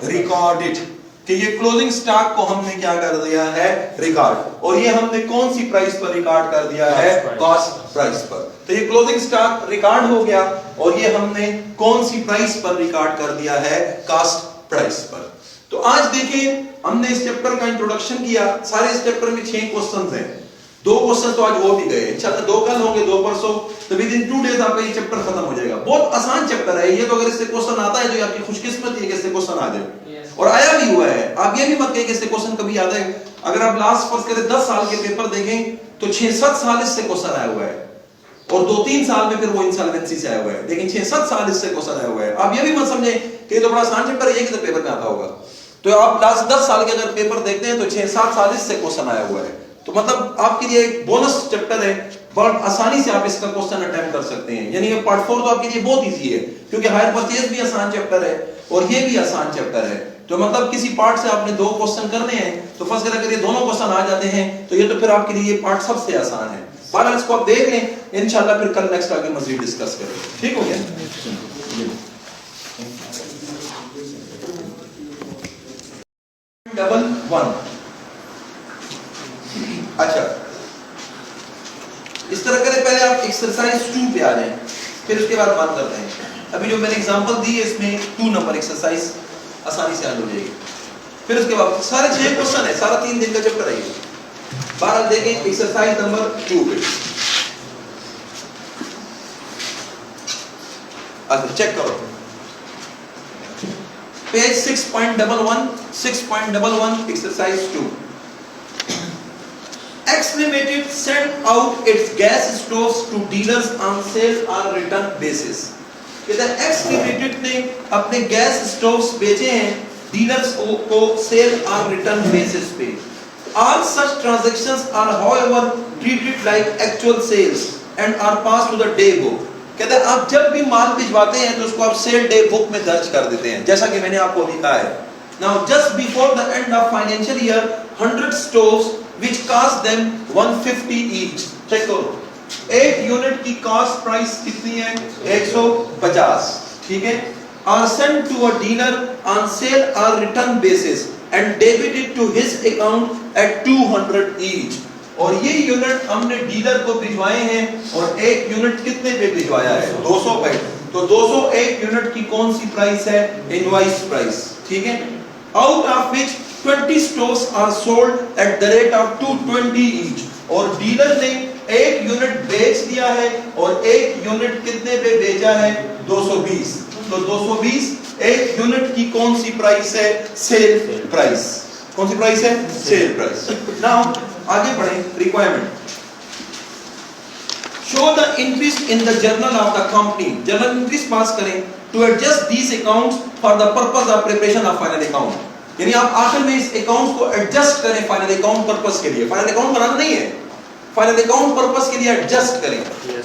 ریکارڈڈ. کہ یہ کلوزنگ سٹاک کو ہم نے کیا کر دیا ہے؟ ریکارڈ. اور یہ ہم نے کون سی پرائس پر ریکارڈ کر دیا ہے؟ کاسٹ پرائس پر. تو یہ کلوزنگ سٹاک ریکارڈ ہو گیا اور یہ ہم نے کون سی پرائس پر ریکارڈ کر دیا ہے؟ کاسٹ پرائس پر. تو آج دیکھیں ہم نے اس چیپٹر کا انٹروڈکشن کیا. سارے اس چیپٹر میں 6 کوسچنز ہیں. 2 کوسچن تو آج ہو بھی گئے, انشاءاللہ 2 کل ہوں گے, 2 پرسوں. تو ودن 2 ڈیز آپ کا یہ چیپٹر ختم ہو جائے گا. بہت آسان چیپٹر ہے یہ. تو اگر اس سے کوسچن آتا ہے تو یہ آپ کی خوش قسمتی ہے کہ اس سے کوسچن آ جائے, اور آیا بھی ہوا ہے. آپ یہ بھی مت کہیں کہ اس سے کوسچن کبھی آتا ہے. اگر آپ لاسٹ فرض کریں 10 سال کے پیپر دیکھیں تو 6-7 سال اس سے کوسچن آیا ہوا ہے, اور 2-3 سال میں پھر وہ انسالوینسی سے آیا ہوا ہے. لیکن 6-7 سال اس سے کوسچن آیا ہوا ہے. آپ یہ بھی مت سمجھیں کہ یہ تو بڑا آسان چیپٹر ہے, یہ کس پیپر میں آتا ہوگا. تو آپ لاسٹ 10 سال کے اگر پیپر دیکھتے ہیں تو 6-7 سال اس سے کوسچن آیا ہوا ہے. تو مطلب آپ کے لیے ایک بونس چیپٹر ہے, بہت آسانی سے آپ اس کا کوسچن اٹیمپٹ کر سکتے ہیں. یعنی یہ پارٹ 4 تو آپ کے لیے بہت ایزی ہے, کیونکہ ہائر پرچیز بھی آسان چیپٹر ہے اور یہ بھی آسان چیپٹر ہے. تو مطلب کسی پارٹ سے آپ نے 2 کوسچن کرنے ہیں تو فرض کریں اگر یہ دونوں کوسچن آ جاتے ہیں تو یہ تو پھر آپ کے لیے یہ پارٹ سب سے آسان ہے. بہرحال اس کو آپ دیکھ لیں, انشاءاللہ پھر کل نیکسٹ آگے مزید ڈسکس کریں گے. ٹھیک ہو گیا؟ ڈبل 1. اچھا اس طرح کریں, پہلے آپ ایکسرسائز 2 پہ آ جائیں, پھر اس کے بعد بات کرتے ہیں. ابھی جو میں نے ایگزامپل دی ہے اس میں 2 نمبر ایکسرسائز آسانی سے حل ہو جائے گی. پھر اس کے بعد سارے 6 کوسچن ہے, سارا 3 دن کا چیپٹر ہے یہ. بہرحال دیکھیں ایکسرسائز نمبر 2 پہ. اچھا چیک کرو page 6.11 6.11 exercise 2. X Limited sent out its gas stoves to dealers on sale or return basis. کہتا ہے X Limited نے اپنے گیس سٹووز بیچے ہیں ڈیلرز کو سیل اور ریٹرن بیسس پہ. All such transactions are however treated like actual sales and are passed to the day book. کہتا ہے آپ جب بھی مال بھجواتے ہیں تو اس کو آپ سیل ڈے بک میں درج کر دیتے ہیں, جیسا کہ میں نے آپ کو لکھا ہے. Now just before the end of financial year 100 stoves which cost them 150 each. Check کرو 8 یونٹ کی کاسٹ پرائس کتنی ہے؟ 150. ٹھیک ہے, are sent to a dealer on sale or return basis and debited to his account at 200 each. اور یہ unit ہم نے ڈیلر کو بھجوائے ہیں اور ایک یونٹ کتنے پہ بھجوایا ہے 200 پہ. تو 200 ایک یونٹ کی کون سی پرائس ہے انوائس پرائس. ٹھیک ہے. out of which 20 stores are sold at the rate of 220 each. اور ڈیلر نے ایک یونٹ بیچ دیا ہے اور ایک یونٹ کتنے پہ بیچا ہے 220. تو 220 ایک یونٹ کی کون سی پرائس ہے سیل پرائس. کون سی پرائس ہے سیل پرائس. ناؤ آگے بڑھیں. Requirement show the entries in the journal of the company. journal entries پاس کریں to adjust these accounts for the purpose of preparation of final account. یعنی آپ آخر میں اس اکاؤنٹس کو ایڈجسٹ کریں فائنل اکاؤنٹ پرپس کے لیے. فائنل اکاؤنٹ بنانا نہیں ہے, فائنل اکاؤنٹ پرپس کے لیے ایڈجسٹ کریں.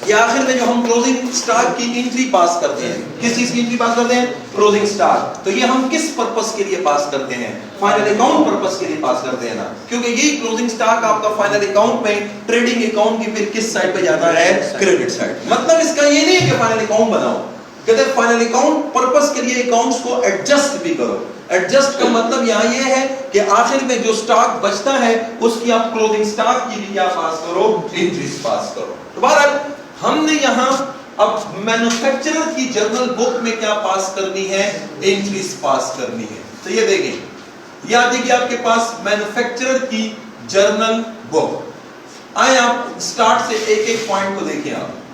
یہ آخر میں جو ہم کلوزنگ سٹاک کی انٹری پاس کرتے ہیں, کس چیز کی انٹری پاس کرتے ہیں کلوزنگ سٹاک. تو یہ ہم کس پرپس کے لیے پاس کرتے ہیں فائنل اکاؤنٹ پرپس کے لیے پاس کرتے ہیں نا, کیونکہ یہی کلوزنگ سٹاک آپ کا فائنل اکاؤنٹ میں ٹریڈنگ اکاؤنٹ کی پھر کس سائڈ پہ جاتا ہے کریڈٹ سائڈ. مطلب اس کا یہ نہیں ہے کہ فائنل اکاؤنٹ بناؤ, کہتے ہیں فائنل اکاؤنٹ پرپس کے لیے اکاؤنٹس کو ایڈجسٹ بھی کرو. ایڈجسٹ کا مطلب یہاں یہ ہے کہ آخر میں جو سٹاک بچتا ہے اس کی آپ کلوزنگ سٹاک کی بھی کیا پاس کرو انٹریز پاس کرو. تو بہرحال ہم نے یہاں اب مینوفیکچرر کی جرنل بک میں کیا پاس کرنی ہے انٹریز پاس کرنی ہے. تو یہ دیکھیں, یہ آ جائے گی آپ کے پاس مینوفیکچرر کی جرنل بک. آئیں آپ سٹارٹ سے ایک ایک پوائنٹ کو دیکھیں. آپ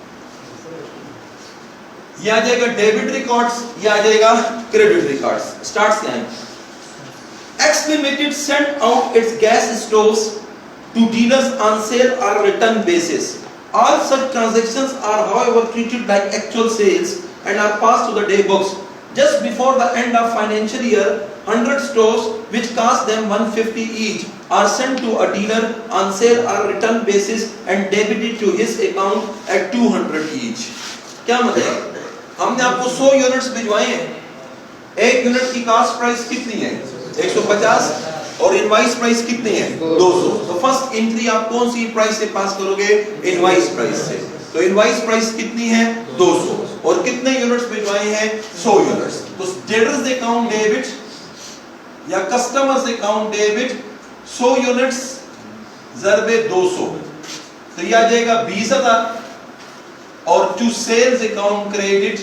یہ آ جائے گا ڈیبٹ ریکارڈز, یہ آ جائے گا کریڈٹ ریکارڈز. سٹارٹ سے آئیں. X limited send out its gas stoves to dealers on sale اور return basis. All such transactions are however treated like actual sales and are passed to the day books. Just before the end of financial year, 100 stores which cost them 150 each are sent to a dealer on sale or return basis and debited to his account at 200 each. کیا مطلب؟ ہم نے آپ کو 100 units بھجوائے ہیں. ایک unit کی cost price کتنی ہے 150 اور انوائس پرائس کتنی ہے 200. تو فرسٹ انٹری آپ کون سی پرائس سے پاس کرو گے انوائس پرائس سے. تو انوائس پرائس کتنی ہے 200 اور کتنے یونٹس بھجوائے ہیں 100 یونٹس. تو ڈیٹرز اکاؤنٹ ڈیبٹ یا کسٹمرز اکاؤنٹ ڈیبٹ 100 یونٹس ضرب 200 تو یہ آ جائے گا 20,000 اور ٹو سیلز اکاؤنٹ کریڈٹ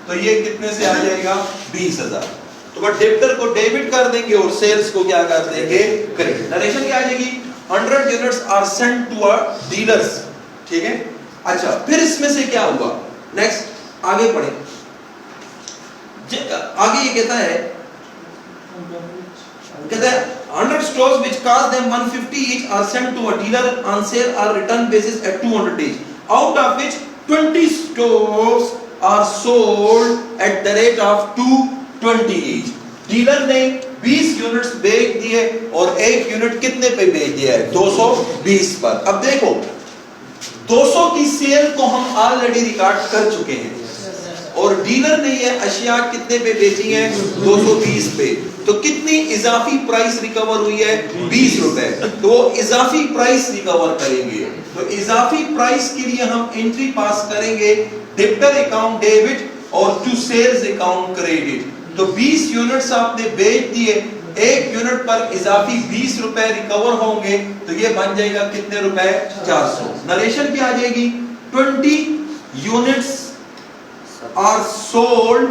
تو یہ کتنے سے آ جائے گا 20,000. تو بٹ ڈیبٹر کو ڈیبٹ کر دیں گے اور سیلز کو کیا کر دیں گے کریڈٹ. نریشن کیا آ جائے گی 100 units are sent to dealers. ٹھیک ہے. اچھا پھر اس میں سے کیا ہوا نیکسٹ آگے پڑھیں. آگے یہ کہتا ہے 100 stores which cost them 150 each are sent to a dealer on sale or return basis at 200 each, out of which 20 stores are sold at the rate of 220 each. Dealer نے 20 یونٹس بیچ دیے اور ایک یونٹ کتنے پہ بیچ دیا ہے 220 پر. اب دیکھو 200 کی سیل کو ہم آلریڈی ریکارڈ کر چکے ہیں اور ڈیلر نے یہ اشیاء کتنے پہ بیچی ہیں 220 پہ. تو کتنی اضافی پرائس ریکور ہوئی ہے 20 روپے. تو وہ اضافی پرائس ریکور کریں گے. تو اضافی پرائس کے لیے ہم انٹری پاس کریں گے ڈیبٹر اکاؤنٹ ڈیبٹ اور ٹو سیلز اکاؤنٹ کریڈٹ. تو 20 یونٹس آپ نے بیچ دیے, ایک یونٹ پر اضافی 20 روپے ریکور ہوں گے تو یہ بن جائے گا کتنے روپے 400. نریشن کیا آ جائے گی 20 units are sold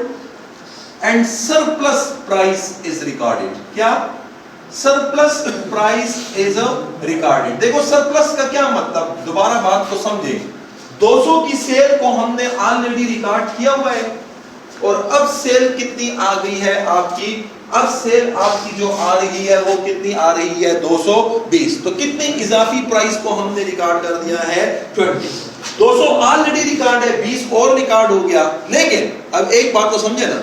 and surplus price is recorded. کیا surplus price is recorded. دیکھو surplus کا کیا مطلب, دوبارہ بات کو سمجھیں. 200 کی سیل کو ہم نے آلریڈی ریکارڈ کیا ہوا ہے اور اب سیل کتنی آ گئی ہے آپ کی, اب سیل آپ کی جو آ رہی ہے وہ کتنی آ رہی ہے 220. تو کتنی اضافی پرائس کو ہم نے ریکارڈ کر دیا ہے 20. 200 آلریڈی ریکارڈ ہے, 20 اور ریکارڈ ہو گیا. لیکن اب ایک بات تو سمجھے نا,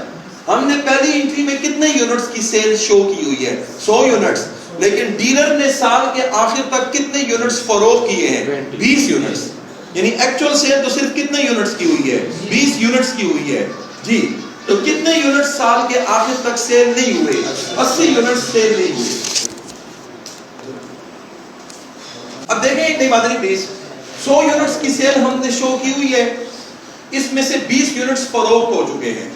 ہم نے پہلی انٹری میں کتنے یونٹس کی سیل شو کی ہوئی ہے 100 یونٹس, لیکن ڈیلر نے سال کے آخر تک کتنے یونٹس فروخت کیے ہیں 20 یونٹس. یعنی ایکچوئل سیل تو صرف کتنے یونٹس کی ہوئی ہے 20 یونٹس کی ہوئی ہے جی. تو کتنے یونٹس سال کے آخر تک سیل نہیں ہوئے 80 یونٹس سیل نہیں ہوئے. اب دیکھیں ایک نئی بات نہیں پلیز, 100 یونٹس کی سیل ہم نے شو کی ہوئی ہے, اس میں سے 20 یونٹس فروخت ہو چکے ہیں.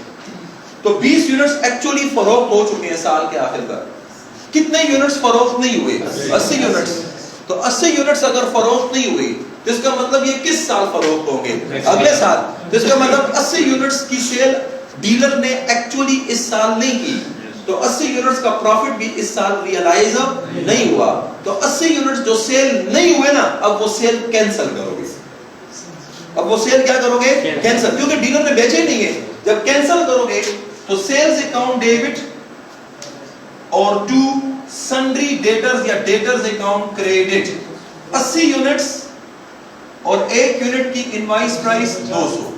تو 20 یونٹس ایکچولی فروخت ہو چکے ہیں سال کے آخر تک. کتنے یونٹس فروخت نہیں ہوئے 80 یونٹس. تو 80 یونٹس اگر فروخت نہیں ہوئی تو اس کا مطلب یہ کس سال فروخت ہوں گے؟ اگلے سال. تو اس کا مطلب 80 یونٹس کی سیل ڈیلر نے ایکچولی اس سال نہیں کی, تو 80 یونٹس کا پروفٹ بھی اس سال ریئلائز نہیں ہوا. تو 80 یونٹس جو سیل نہیں ہوئے نا, اب وہ سیل کینسل کرو گے. اب وہ سیل کیا کرو گے؟ کینسل, کیونکہ ڈیلر نے بیچے نہیں ہے. جب کینسل کرو گے تو سیلز اکاؤنٹ ڈیبٹ اور ٹو سنڈری ڈیٹرز یا ڈیٹرز اکاؤنٹ کریڈٹ. 80 یونٹس اور 1 یونٹ کی انوائس پرائس 200,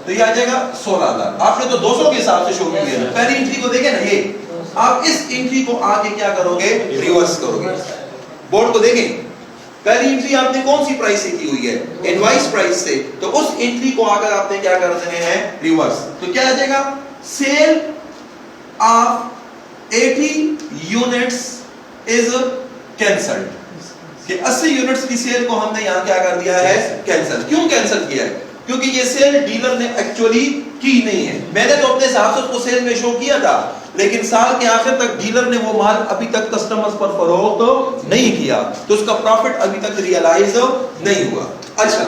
تو یہ آ جائے گا 16,000. آپ نے تو 200 کے حساب سے شو کیا ہے. پہلی انٹری کو دیکھیں نا, یہ آپ اس انٹری کو آگے کیا کرو گے؟ ریورس کرو گے. بورڈ کو دیکھیں, پہلی انٹری آپ نے کون سی پرائس سے کی ہوئی ہے؟ انوائس پرائس سے. تو اس انٹری کو آگر آپ نے کیا کر دینے ہیں؟ ریورس. تو کیا آ جائے گا؟ Sale of 80 units is cancelled. کہ 80 یونٹس کی سیل کو ہم نے یہاں کیا کر دیا ہے؟ کینسل. کیوں کینسل کیا ہے؟ کیونکہ یہ سیل ڈیلر نے ایکچولی کی نہیں ہے. میں نے تو اپنے حساب سے اس کو سیل میں شو کیا تھا, لیکن سال کے آخر تک ڈیلر نے وہ مال ابھی تک کسٹمرز پر فروخت نہیں کیا, تو اس کا پروفٹ ابھی تک ریئلائز نہیں ہوا. اچھا,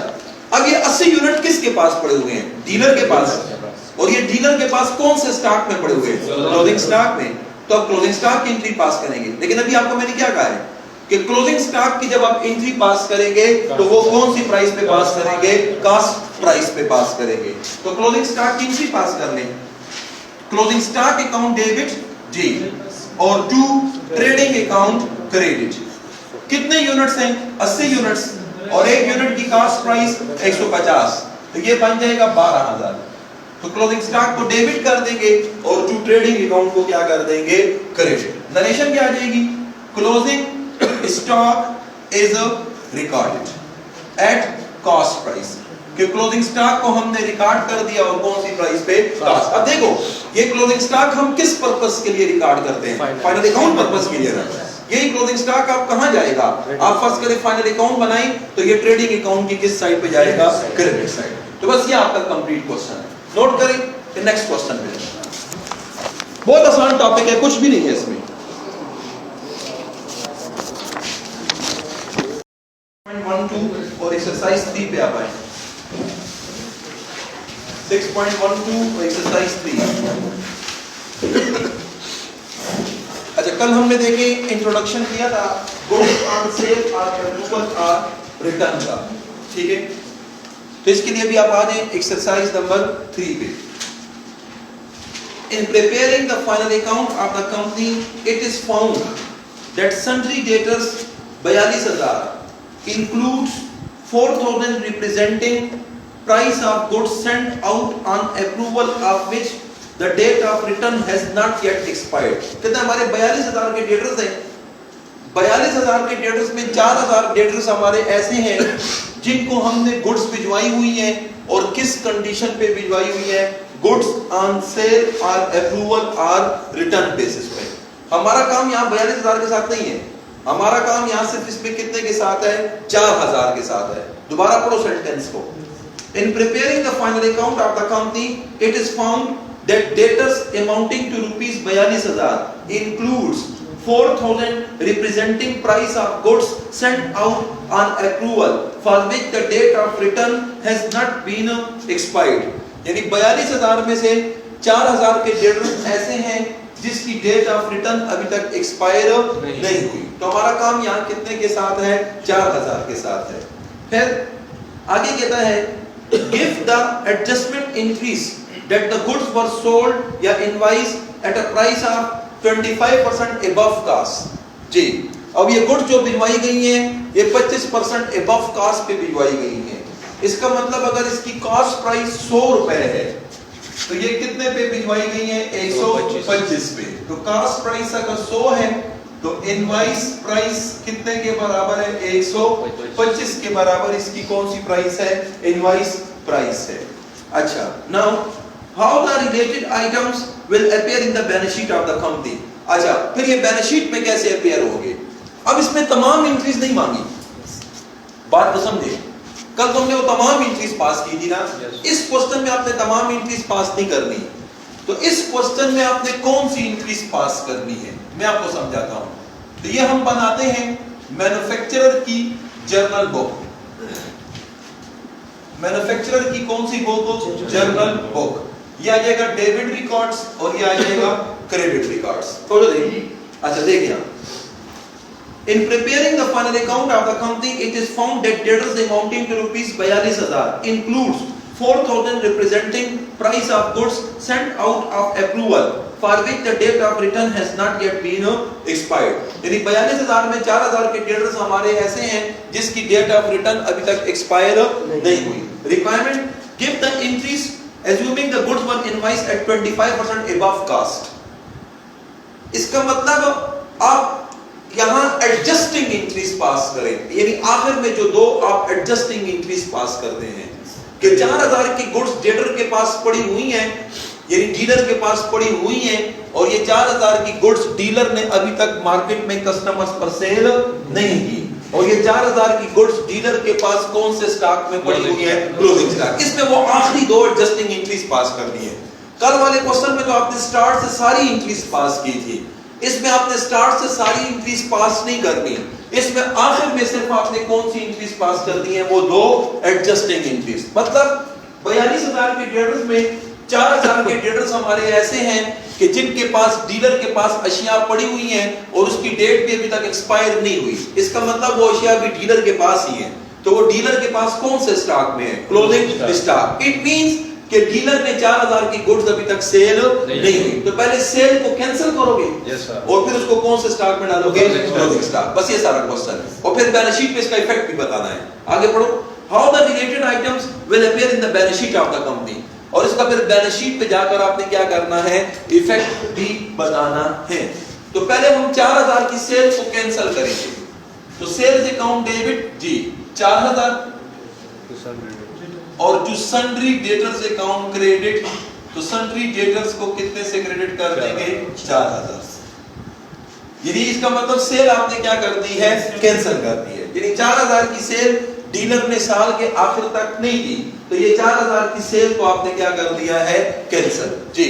اب یہ 80 یونٹ کس کے پاس پڑے ہوئے ہیں؟ ڈیلر کے پاس. اور یہ ڈیلر کے پاس کون سے سٹاک میں پڑے ہوئے ہیں؟ کلوزنگ سٹاک میں. تو اب کلوزنگ سٹاک کی انٹری پاس کریں گے. لیکن ابھی آپ کو میں نے کیا کہا ہے کہ کلوزنگ سٹاک کی جب آپ انٹری پاس کریں گے تو وہ کون سی پرائس پہ پاس کریں گے؟ کاسٹ پرائس پہ پاس کریں گے. تو کلوزنگ سٹاک کی انٹری پاس کر لیں. کلوزنگ سٹاک اکاؤنٹ ڈیبٹ جی اور ٹو ٹریڈنگ اکاؤنٹ کریڈٹ. کتنے یونٹس ہیں؟ 80 یونٹس اور 1 یونٹ کی کاسٹ پرائس 150, تو یہ بن جائے گا 12,000. تو کلوزنگ سٹاک کو ڈیبٹ کر دیں گے اور ٹو ٹریڈنگ اکاؤنٹ کو کیا کر دیں گے؟ کریڈٹ. نریشن کیا آ جائے گی؟ Closing stock is recorded at cost price. کہ کلوزنگ سٹاک کو ہم نے ریکارڈ کر دیا اور کون سی پرائس پہ؟ کاسٹ. اب دیکھو یہ کلوزنگ سٹاک ہم کس پرپس کے لیے ریکارڈ کرتے ہیں؟ فائنل اکاؤنٹ پرپس کے لیے. یہی کلوزنگ سٹاک آپ کہاں جائے گا؟ آپ فرض کریں فائنل اکاؤنٹ بنائیں تو یہ ٹریڈنگ اکاؤنٹ کی کس سائڈ پہ جائے گا؟ Credit side. تو بس یہ آپ کا کمپلیٹ کوسچن ہے. نوٹ کریں کہ نیکسٹ کوسچن پہ. بہت آسان ٹاپک ہے, کچھ بھی نہیں ہے اس میں. 6.12 اور ایکسرسائز 3 پہ آپ آئیں. 6.12 اور ایکسرسائز 3. اچھا, کل ہم نے دیکھیں انٹروڈکشن کیا تھا goods on sale or approval or return کا, ٹھیک ہے. تو اس کے لیے بھی آپ آ جائیں ایکسرسائز نمبر 3 پہ. In preparing the final account of the company, it is found that sundry debtors 42,000 includes 4,000 representing price of goods sent out on approval of which the date of return has not yet expired. کہتے ہیں ہمارے 42,000 کے debtors ہیں. 42,000 کے debtors میں 4,000 debtors ہمارے ایسے ہیں جن کو ہم نے گڈز بھجوائی ہوئی ہیں, اور کس کنڈیشن پہ بھجوائی ہوئی ہیں؟ گڈز آن سیل اور اپروول اور ریٹرن بیسس پہ. ہمارا کام یہاں 42,000 کے ساتھ نہیں ہے. ہمارا کام یہاں صرف اس میں کتنے کے ساتھ ہے؟ 4,000 کے ساتھ ہے. دوبارہ پڑھو سینٹینس کو. In preparing the final account of the company, it is found that debtors amounting to rupees 42,000 includes 4,000 representing price of goods sent out on approval for which the date of return has not been expired. یعنی 42,000 میں سے 4,000 کے debtors ایسے ہیں جس کی date of return ابھی تک ایکسپائر نہیں ہوئی. تو ہمارا کام یہاں کتنے کے ساتھ ہے؟ 4,000 کے ساتھ ہے. پھر آگے کہتا ہے give the adjustment increase that the goods were sold یا invoiced at a price of 25% above cost. جی, اب یہ گڈ جو بھجوائی گئی ہیں یہ 25% above cost پہ بھجوائی گئی ہیں. اس کا مطلب اگر اس کی کاسٹ پرائس 100 روپے ہے تو یہ کتنے پہ بھجوائی گئی ہیں؟ 125 پہ. تو کاسٹ پرائس اگر 100 ہے تو انوائس پرائس کتنے کے برابر ہے؟ 125 کے برابر اس کی کون سی پرائس ہے؟ انوائس پرائس ہے. اچھا, now how the related items will appear in the balance sheet of the company. اچھا, پھر یہ بیلنس شیٹ میں کیسے اپیئر ہوگے؟ اب اس میں تمام انٹریز نہیں مانگی, بات کو سمجھے. کل تم نے وہ تمام انٹریز پاس کی تھی نا, اس کوسچن میں آپ نے تمام انٹریز پاس نہیں کرنی. تو اس کوسچن میں آپ نے کون سی انٹریز پاس کرنی ہے میں آپ کو سمجھاتا ہوں. تو یہ ہم بناتے ہیں مینوفیکچرر کی جرنل بک, مینوفیکچرر کی کون سی بک ہو؟ جرنل بک. یہ آ جائے گا ڈیبٹ ریکارڈز اور یہ آ جائے گا کریڈٹ ریکارڈز. تو دیکھیے, اچھا دیکھیے in preparing the final account of the company, it is found that debtors amounting to rupees 42,000 includes 4,000 representing price of goods sent out of approval for which the date of return has not yet been expired. یعنی 42,000 میں 4,000 کے debtors ہمارے ایسے ہیں جس کی date of return ابھی تک ایکسپائر نہیں ہوئی. Requirement: give the entries assuming the goods were invoiced at 25% above cost. اس کا مطلب آپ یہاں ایڈجسٹنگ انٹریز پاس کریں, یعنی آخر میں جو دو آپ ایڈجسٹنگ انٹریز پاس کرتے ہیں کہ 4,000 کی گڈس ڈیلر کے پاس پڑی ہوئی ہیں, یعنی ڈیلر کے پاس پڑی ہوئی ہیں, اور یہ 4,000 کی گڈس ڈیلر نے ابھی تک مارکیٹ میں کسٹمرز پر سیل نہیں کی, اور یہ 4,000 کی گڈس ڈیلر کے پاس کون سے سٹاک میں پڑی ہوئی ہے؟ Closing stock. اس میں وہ آخری دو ایڈجسٹنگ انٹریز پاس کرنی ہے. کل والے کوسچن میں تو آپ نے سٹارٹ سے ساری انٹریز پاس کی تھی, اس میں آپ نے سٹارٹ سے ساری انٹریز پاس نہیں کرنی, اس میں آخر میں صرف آپ نے کون سی انٹریز پاس کرنی ہے؟ وہ دو ایڈجسٹنگ انٹریز. مطلب 42,000 کے ڈیٹرز میں 4,000 کے ڈیٹرز ہمارے ایسے ہیں کہ جن کے پاس ڈیلر کے پاس اشیاء پڑی ہوئی ہیں اور اس کی ڈیٹ بھی ابھی تک ایکسپائر نہیں ہوئی. اس کا مطلب وہ اشیاء بھی ڈیلر کے پاس ہی ہیں, تو وہ ڈیلر کے پاس کون سے سٹاک میں ہے؟ Closing stock. اٹ مینز کہ ڈیلر نے 4,000 کی گڈز ابھی تک سیل نہیں ہوئی, تو پہلے سیل کو کینسل کرو گے اور پھر اس کو کون سے سٹاک میں ڈالو گے؟ Closing stock. بس یہ سارا کوسچن ہے, اور پھر بیلنس شیٹ پہ اس کا ایفیکٹ بھی بتانا ہے. آگے پڑھو. How the related items will appear in the balance sheet of the company. اور اس کا پھر بیلنس شیٹ پہ جا کر آپ نے کیا کرنا ہے؟ ایفیکٹ بھی بتانا ہے. تو پہلے ہم 4,000 کی سیل کو کینسل کریں گے, تو سیلز اکاؤنٹ ڈیبٹ جی 4,000, اور جو سنڈری ڈیٹرز اکاؤنٹ کریڈٹ, تو سنڈری ڈیٹرز کو کتنے سے کریڈٹ کر دیں گے؟ 4,000 سے. یعنی اس کا مطلب سیل آپ نے کیا کر دی ہے؟ کینسل کر دی ہے. یعنی 4,000 کی سیل ڈیلر نے سال کے آخر تک نہیں دی, تو یہ 4,000 کی سیل کو آپ نے کیا کر دیا ہے؟ کینسل. جی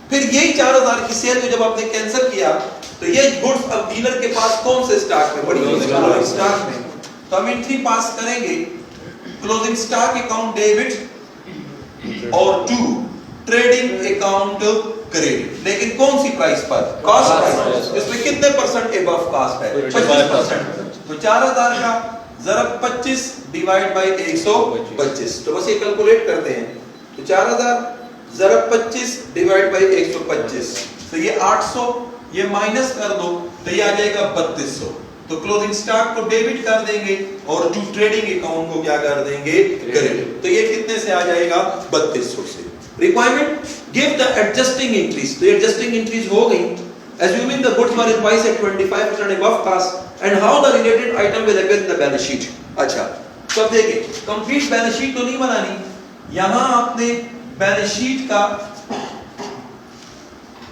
پھر یہی 4,000 کی سیل کو جب آپ نے کینسل کیا تو یہ گڈز اب ڈیلر کے پاس کون سے سٹاک میں پڑی ہوئی؟ سٹاک میں. تو ہم انٹری پاس کریں گے کلوزنگ سٹاک اکاؤنٹ ڈیبٹ اور ٹو ٹریڈنگ اکاؤنٹ کریڈٹ, لیکن کون سی پرائس پر؟ Cost price. اس میں کتنے پرسنٹ ابو کاسٹ ہے؟ 25%. تو 4,000 کا ضرب 25 ڈیوائڈ بائی 125, تو بس یہ کیلکولیٹ کرتے ہیں. تو 4,000 ضرب 25 ڈیوائڈ بائی 125, تو یہ 800, یہ مائنس کر دو تو یہ آ جائے گا 3200. تو کلوزنگ سٹاک کو ڈیبٹ کر دیں گے اور جو ٹریڈنگ اکاؤنٹ کو کیا کر دیں گے؟ کریڈٹ. تو یہ کتنے سے آ جائے گا؟ 3200 سے. Requirement: give the adjusting entries. تو ایڈجسٹنگ انٹریز ہو گئی. assuming the goods were invoiced at 25% above cost and how the related item will appear in the balance sheet. اچھا تو اب دیکھیں, کمپلیٹ بیلنس شیٹ تو نہیں بنانی, یہاں آپ نے بیلنس شیٹ کا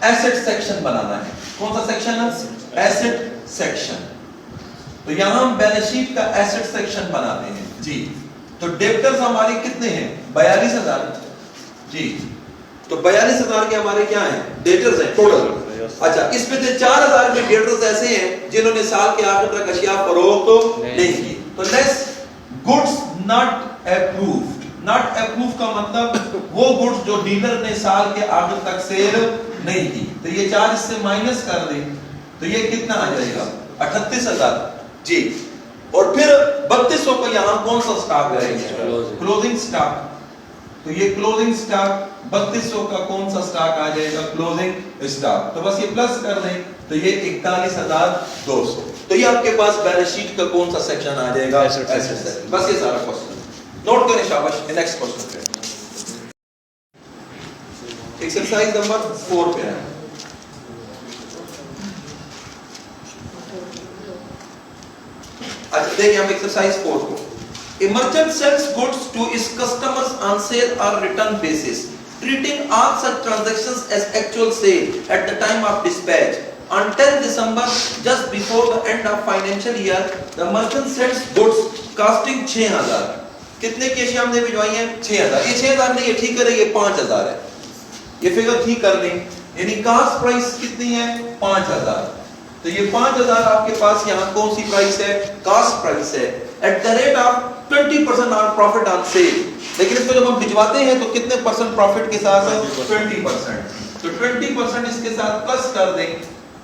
ایسٹ سیکشن بنانا ہے. کون سا سیکشن ہے؟ Asset section. تو یہاں ہم بیلنس شیٹ کا ایسٹ سیکشن بناتے ہیں. جی تو ڈیبٹرز ہمارے کتنے ہیں؟ 42,000. جی تو 42,000 کے ہمارے کیا ہیں؟ ڈیبٹرز ہیں ٹوٹل. اچھا اس میں سے 4,000 کے ڈیبٹرز ایسے ہیں جنہوں نے سال کے آخر تک اشیاء فروخت نہیں کی. تو less goods not approved. Not approve کا مطلب وہ گڈس جو ڈیلر نے سال کے آخر تک سیل نہیں کی. تو یہ 4 اس سے مائنس کر دیں تو یہ کتنا آ جائے گا؟ 38,000. جی اور پھر 3200 کو یہاں کون سا سٹاک رہے گا؟ Closing stock. تو یہ کلوزنگ سٹاک 3200 کا کون سا سٹاک آ جائے گا؟ Closing stock. تو بس یہ پلس کر دیں تو یہ 41,200. تو یہ آپ کے پاس بیلنس شیٹ کا کون سا سیکشن آ جائے گا؟ بس یہ سارا کوسچن نوٹ کریں شاباش. نیکسٹ کوسچن ایکسرسائز نمبر 4 پہ ہے. اچھا دیکھیں ہم ایکسرسائز 4 کو. A merchant sells goods to its customers on sale or return basis, treating all such transactions as actual sale at the time of dispatch. On 10 December, just before the end of financial year, the merchant sells goods costing 6,000. کتنے کی اشیاء ہم نے بھجوائی ہیں؟ 6,000. یہ 6,000 نہیں ہے, ٹھیک کریں, یہ 5,000 ہے. یہ فگر ٹھیک کر لیں, یعنی کاسٹ پرائس کتنی ہے؟ 5,000. تو یہ 5000 آپ کے پاس یہاں کون سی پرائس ہے؟ کاسٹ پرائس ہے at the rate of 20% on profit on sale. لیکن اس کو جب ہم بھجواتے ہیں تو کتنے پرسنٹ پروفٹ کے ساتھ ہے؟ 20%. تو 20% اس کے ساتھ پلس کر دیں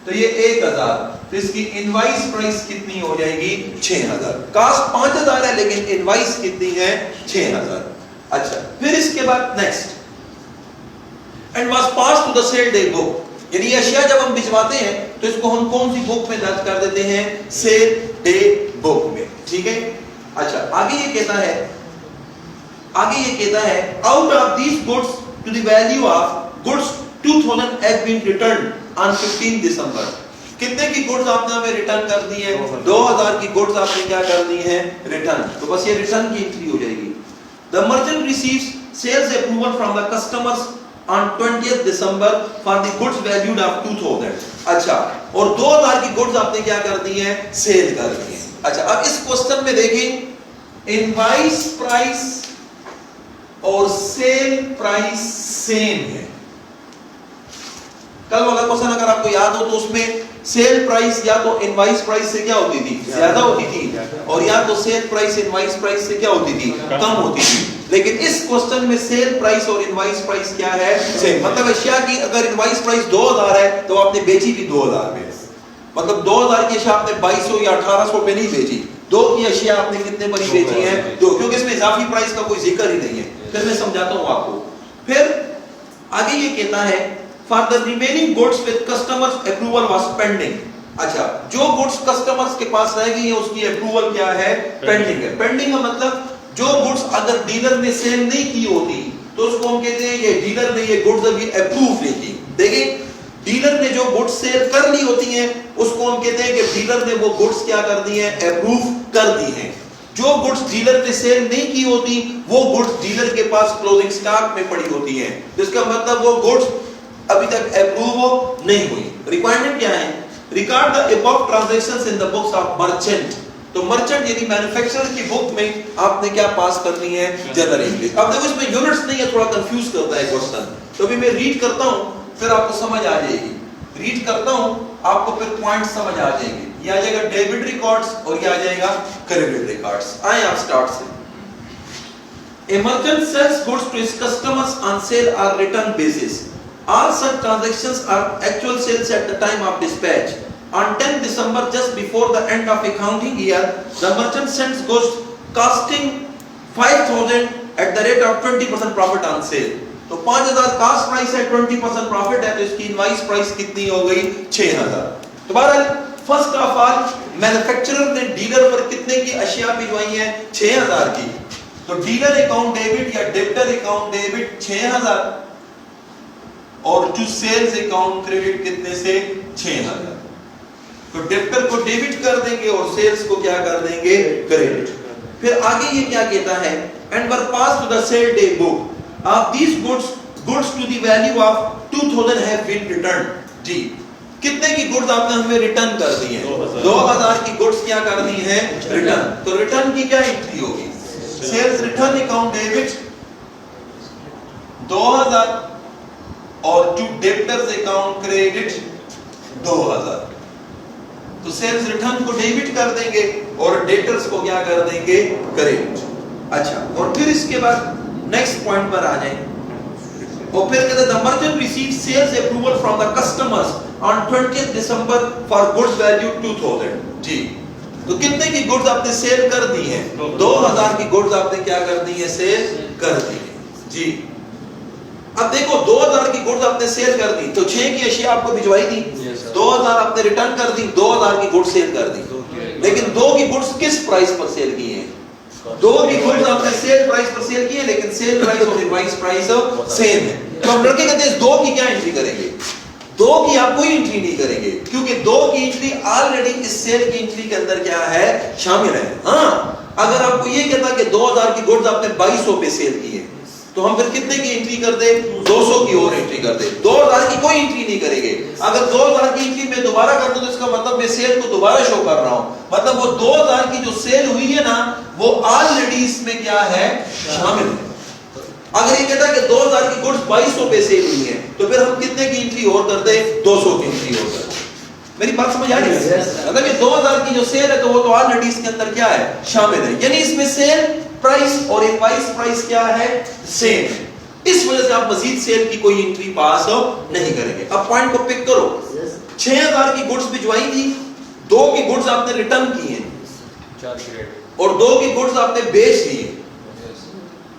تو یہ 1000. تو اس کی انوائس پرائس کتنی ہو جائے گی؟ 6000. کاسٹ 5000 ہے لیکن انوائس کتنی ہے؟ 6000. اچھا پھر اس کے بعد next and was pass to the sale day book. یعنی یہ اشیاء جب ہم بھجواتے ہیں تو اس کو ہم کون سی بک میں درج کر دیتے ہیں؟ سیل ڈے بک میں. ٹھیک ہے. اچھا آگے یہ کہتا ہے out of these goods to the value of goods 2000 have been returned on 15 December. کتنے کی گڈز آپ نے ہمیں ریٹرن کر دی ہیں؟ 2000 کی گڈز آپ نے کیا کر دی ہیں؟ ریٹرن. تو بس یہ ریٹرن کی انٹری ہو جائے گی. The merchant receives sales approval from the customers on 20th December for the goods valued of 2000. اچھا اور 2000 کی گڈز آپ نے کیا کر دی ہیں؟ سیل کر دی ہیں. اچھا اب اس کوسچن میں دیکھیں انوائس پرائس اور سیل پرائس سیم ہے. کل والا کوسچن اگر آپ کو یاد ہو تو اس میں سیل پرائس یا تو انوائس پرائس سے کیا ہوتی تھی؟ زیادہ ہوتی تھی, اور یا تو سیل پرائس انوائس پرائس سے کیا ہوتی تھی؟ کم ہوتی تھی. لیکن اس کوسچن میں سیل پرائس اور انوائس پرائس کیا ہے؟ سیم. مطلب اشیاء کی اگر انوائس پرائس 2000 ہے تو آپ نے بیچی بھی 2000 میں. مطلب 2000 کی اشیاء آپ نے 2200 یا 1800 پہ نہیں بیچی. 2 کی اشیاء آپ نے کتنے پر ہی بیچی ہیں؟ 2, کیونکہ اس میں اضافی پرائس کا کوئی ذکر ہی نہیں ہے. پھر میں سمجھاتا ہوں آپ کو. پھر آگے یہ کہتا ہے for the remaining goods with customers approval was pending. اچھا جو گڈس کسٹمرز کے پاس رہ گئی ہیں اس کی اپروول کیا ہے؟ پینڈنگ ہے. پینڈنگ کا مطلب جو گڈس اگر ڈیلر نے سیل نہیں کی ہوتی تو اس کو ہم کہتے ہیں یہ ڈیلر نے یہ گڈس ابھی اپروو نہیں کی. دیکھیں ڈیلر نے جو گڈس سیل کر لی ہوتی ہیں اس کو ہم کہتے ہیں کہ ڈیلر نے وہ گڈس کیا کر دی ہیں؟ اپروو کر دی ہیں. جو گڈس ڈیلر نے سیل نہیں کی ہوتی وہ گڈس ڈیلر کے پاس کلوزنگ سٹاک میں پڑی ہوتی ہیں, جس کا مطلب وہ گڈس ابھی تک اپروو نہیں ہوئی. ریکوائرمنٹ کیا ہے؟ Record the above transactions in the books of merchant. تو مرچنٹ یعنی مینوفیکچرر کی بک میں آپ نے کیا پاس کرنی ہے؟ General English. اب دیکھو اس میں یونٹس نہیں ہے, تھوڑا کنفیوز کرتا ہے کوسچن. تو ابھی میں ریڈ کرتا ہوں پھر آپ کو سمجھ آ جائے گی. ریڈ کرتا ہوں آپ کو پھر پوائنٹ سمجھ آ جائیں گے. یہ آ جائے گا ڈیبٹ ریکارڈز اور یہ آ جائے گا کریڈٹ ریکارڈز. آئیں آپ سٹارٹ سے. A merchant sells goods to his customers on sale or return basis. All such transactions are actual sales at the time of dispatch. On 10 December, just before the end of accounting year, the merchant sends goods costing 5,000 at the rate of 20% profit on sale. تو 5000 cost price ہے, 20% profit ہے, تو اس کی invoice price کتنی ہو گئی؟ 6000. تو بہرحال first of all manufacturer نے ڈیلر پر کتنے کی اشیاء بھجوائی ہیں؟ 6000 کی. تو ڈیلر اکاؤنٹ ڈیبٹ یا ڈیبٹر اکاؤنٹ ڈیبٹ 6000 اور جو سیلز اکاؤنٹ کریڈٹ کتنے سے؟ 6000. تو ڈیبٹر کو ڈیبٹ کر دیں گے اور سیلز کو کیا کر دیں گے؟ کریڈٹ. پھر آگے یہ کیا کہتا ہے؟ And were pass to the sale day book of these goods to the value of 2000 have been returned. جی کتنے کی گڈس آپ نے ہمیں ریٹرن کر دی ہیں؟ 2000 کی گڈس کیا کر دی ہیں؟ ریٹرن. تو ریٹرن کی کیا انٹری ہوگی؟ سیلز ریٹرن اکاؤنٹ ڈیبٹ 2000 اور ٹو ڈیبٹرز اکاؤنٹ کریڈٹ 2000. تو سیلز ریٹرن کو ڈیبٹ کر دیں گے اور ڈیبٹرز کو کیا کر دیں گے؟ کریڈٹ. اچھا اور پھر اس کے بعد نیکسٹ پوائنٹ پر آ جائیں اور پھر کہتے ہیں the merchant receives sales approval from the customers on 20th December for goods valued 2000. جی تو کتنے کی گڈز آپ نے سیل کر دی ہیں؟ 2000 کی گڈز آپ نے کیا کر دی ہیں؟ سیل کر دی ہیں. جی اب دیکھو 2000 کی گڈز آپ نے سیل کر دی تو 6 کی اشیاء آپ کو بھجوائی تھی, 2000 آپ نے ریٹرن کر دی, 2000 کی گڈز سیل کر دی. لیکن 2 کی گڈز کس پرائس پر سیل کی ہیں؟ 2 کی گڈز آپ نے سیل پرائس پر سیل کی ہے, لیکن سیل پرائس اور انوائس پرائس سیم ہے. تو ہم لڑکے کہتے ہیں 2 کی کیا انٹری کریں گے؟ 2 کی آپ کوئی انٹری نہیں کریں گے کیونکہ 2 کی انٹری آلریڈی اس سیل کی انٹری کے اندر کیا ہے؟ شامل ہے. ہاں اگر آپ کو یہ کہتا کہ 2000 کی گڈز آپ نے 2200 پہ سیل کی ہے تو ہم پھر کتنے کی انٹری کر دیں؟ 200 کی اور انٹری کر دیں. 2000 کی کوئی انٹری نہیں کریں گے. اگر 2000 کی انٹری میں دوبارہ کر دوں تو اس کا مطلب میں سیل کو دوبارہ شو کر رہا ہوں. مطلب وہ 2000 کی جو سیل ہوئی ہے نا وہ آلریڈی اس میں کیا ہے؟ شامل ہے. اگر یہ کہتا ہے کہ 2000 کی گڈز 2200 پہ سیل ہوئی ہیں تو پھر ہم کتنے کی انٹری اور کر دیں؟ 200 کی انٹری اور کر دیں. میری بات سمجھ آ رہی ہے؟ مطلب یہ 2000 کی جو سیل ہے تو وہ تو آلریڈی اس کے اندر کیا ہے شامل ہے, یعنی اس میں سیل پرائس اور انوائس پرائس کیا ہے سیم ہے, اس وجہ سے آپ مزید سیل کی کوئی انٹری پاس نہیں کریں گے. اب پوائنٹ کو پک کرو, 6000 کی گڈز بھجوائی تھی, 2 کی گڈز آپ نے ریٹرن کی ہیں اور 2 کی گڈز آپ نے بیچ لی ہیں,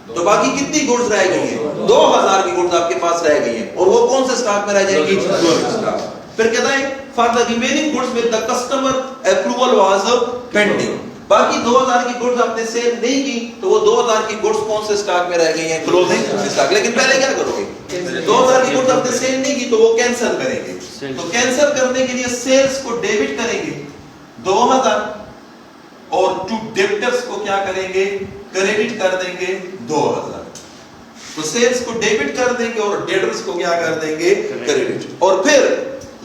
تو باقی کتنی گڈز رہ گئی ہیں 2000 کی گڈز آپ کے پاس رہ گئی ہیں, اور وہ کون سے سٹاک میں رہ جائیں گی سٹاک. پھر کہتا ہے for the remaining goods with the customer approval was pending, باقی 2000 کی گڈز آپ نے سیل نہیں کی تو وہ 2000 کی گڈز کون سے سٹاک میں رہ گئی ہیں کلوزنگ سٹاک. لیکن پہلے کیا کرو گے, 2000 کی گڈز آپ نے سیل نہیں کی تو وہ کینسل کریں گے, تو کینسل کرنے کے لیے سیلز کو ڈیبٹ کریں گے 2000 اور ٹو ڈیبٹرز کو کیا کریں گے کریڈٹ کر دیں گے 2000. تو سیلز کو ڈیبٹ کر دیں گے اور ڈیبٹرز کو کیا کر دیں گے کریڈٹ, اور پھر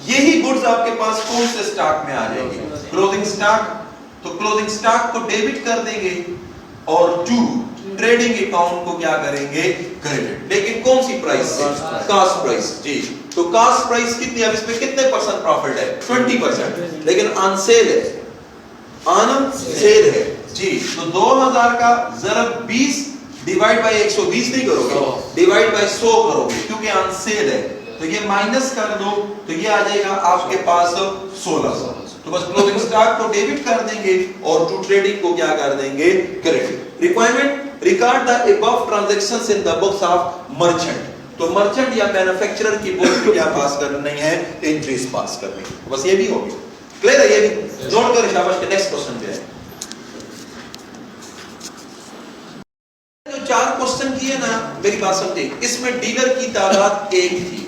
یہی گڈز آپ کے پاس کون سے سٹاک میں آ جائیں گے کلوزنگ سٹاک, تو کلوزنگ سٹاک کو ڈیبٹ کر دیں گے اور ٹو ٹریڈنگ اکاؤنٹ کو کیا کریں گے کریڈٹ. لیکن کون سی پرائس سے کاسٹ پرائس, جی تو کاسٹ پرائس کتنی, اب اس میں کتنے پرسنٹ پروفٹ ہے 20%, لیکن آن سیل ہے آن سیل ہے جی, تو 2000 کا ضرب 20 ڈیوائڈ بائی 120 نہیں کرو گے, ڈیوائڈ بائی 100 کرو گے کیونکہ آن سیل ہے, تو یہ مائنس کر دو تو یہ آ جائے گا آپ کے پاس 1600. تو بس کلوزنگ سٹاک کو ڈیبٹ کر دیں گے اور ٹو ٹریڈنگ کو کیا کر دیں گے credit. Requirement record the above transactions in the books of merchant, تو مرچنٹ یا مینوفیکچرر کی بک کو کیا پاس کرنی ہے انٹریز پاس کرنی ہے. بس یہ بھی ہوگی, کلیئر ہے یہ بھی, نوٹ کر شاباش کے نیکسٹ کوسچن پہ ہے. جو 4 کوسچن کیے نا میری بات سمجھے, اس میں ڈیلر کی تعداد 1 تھی.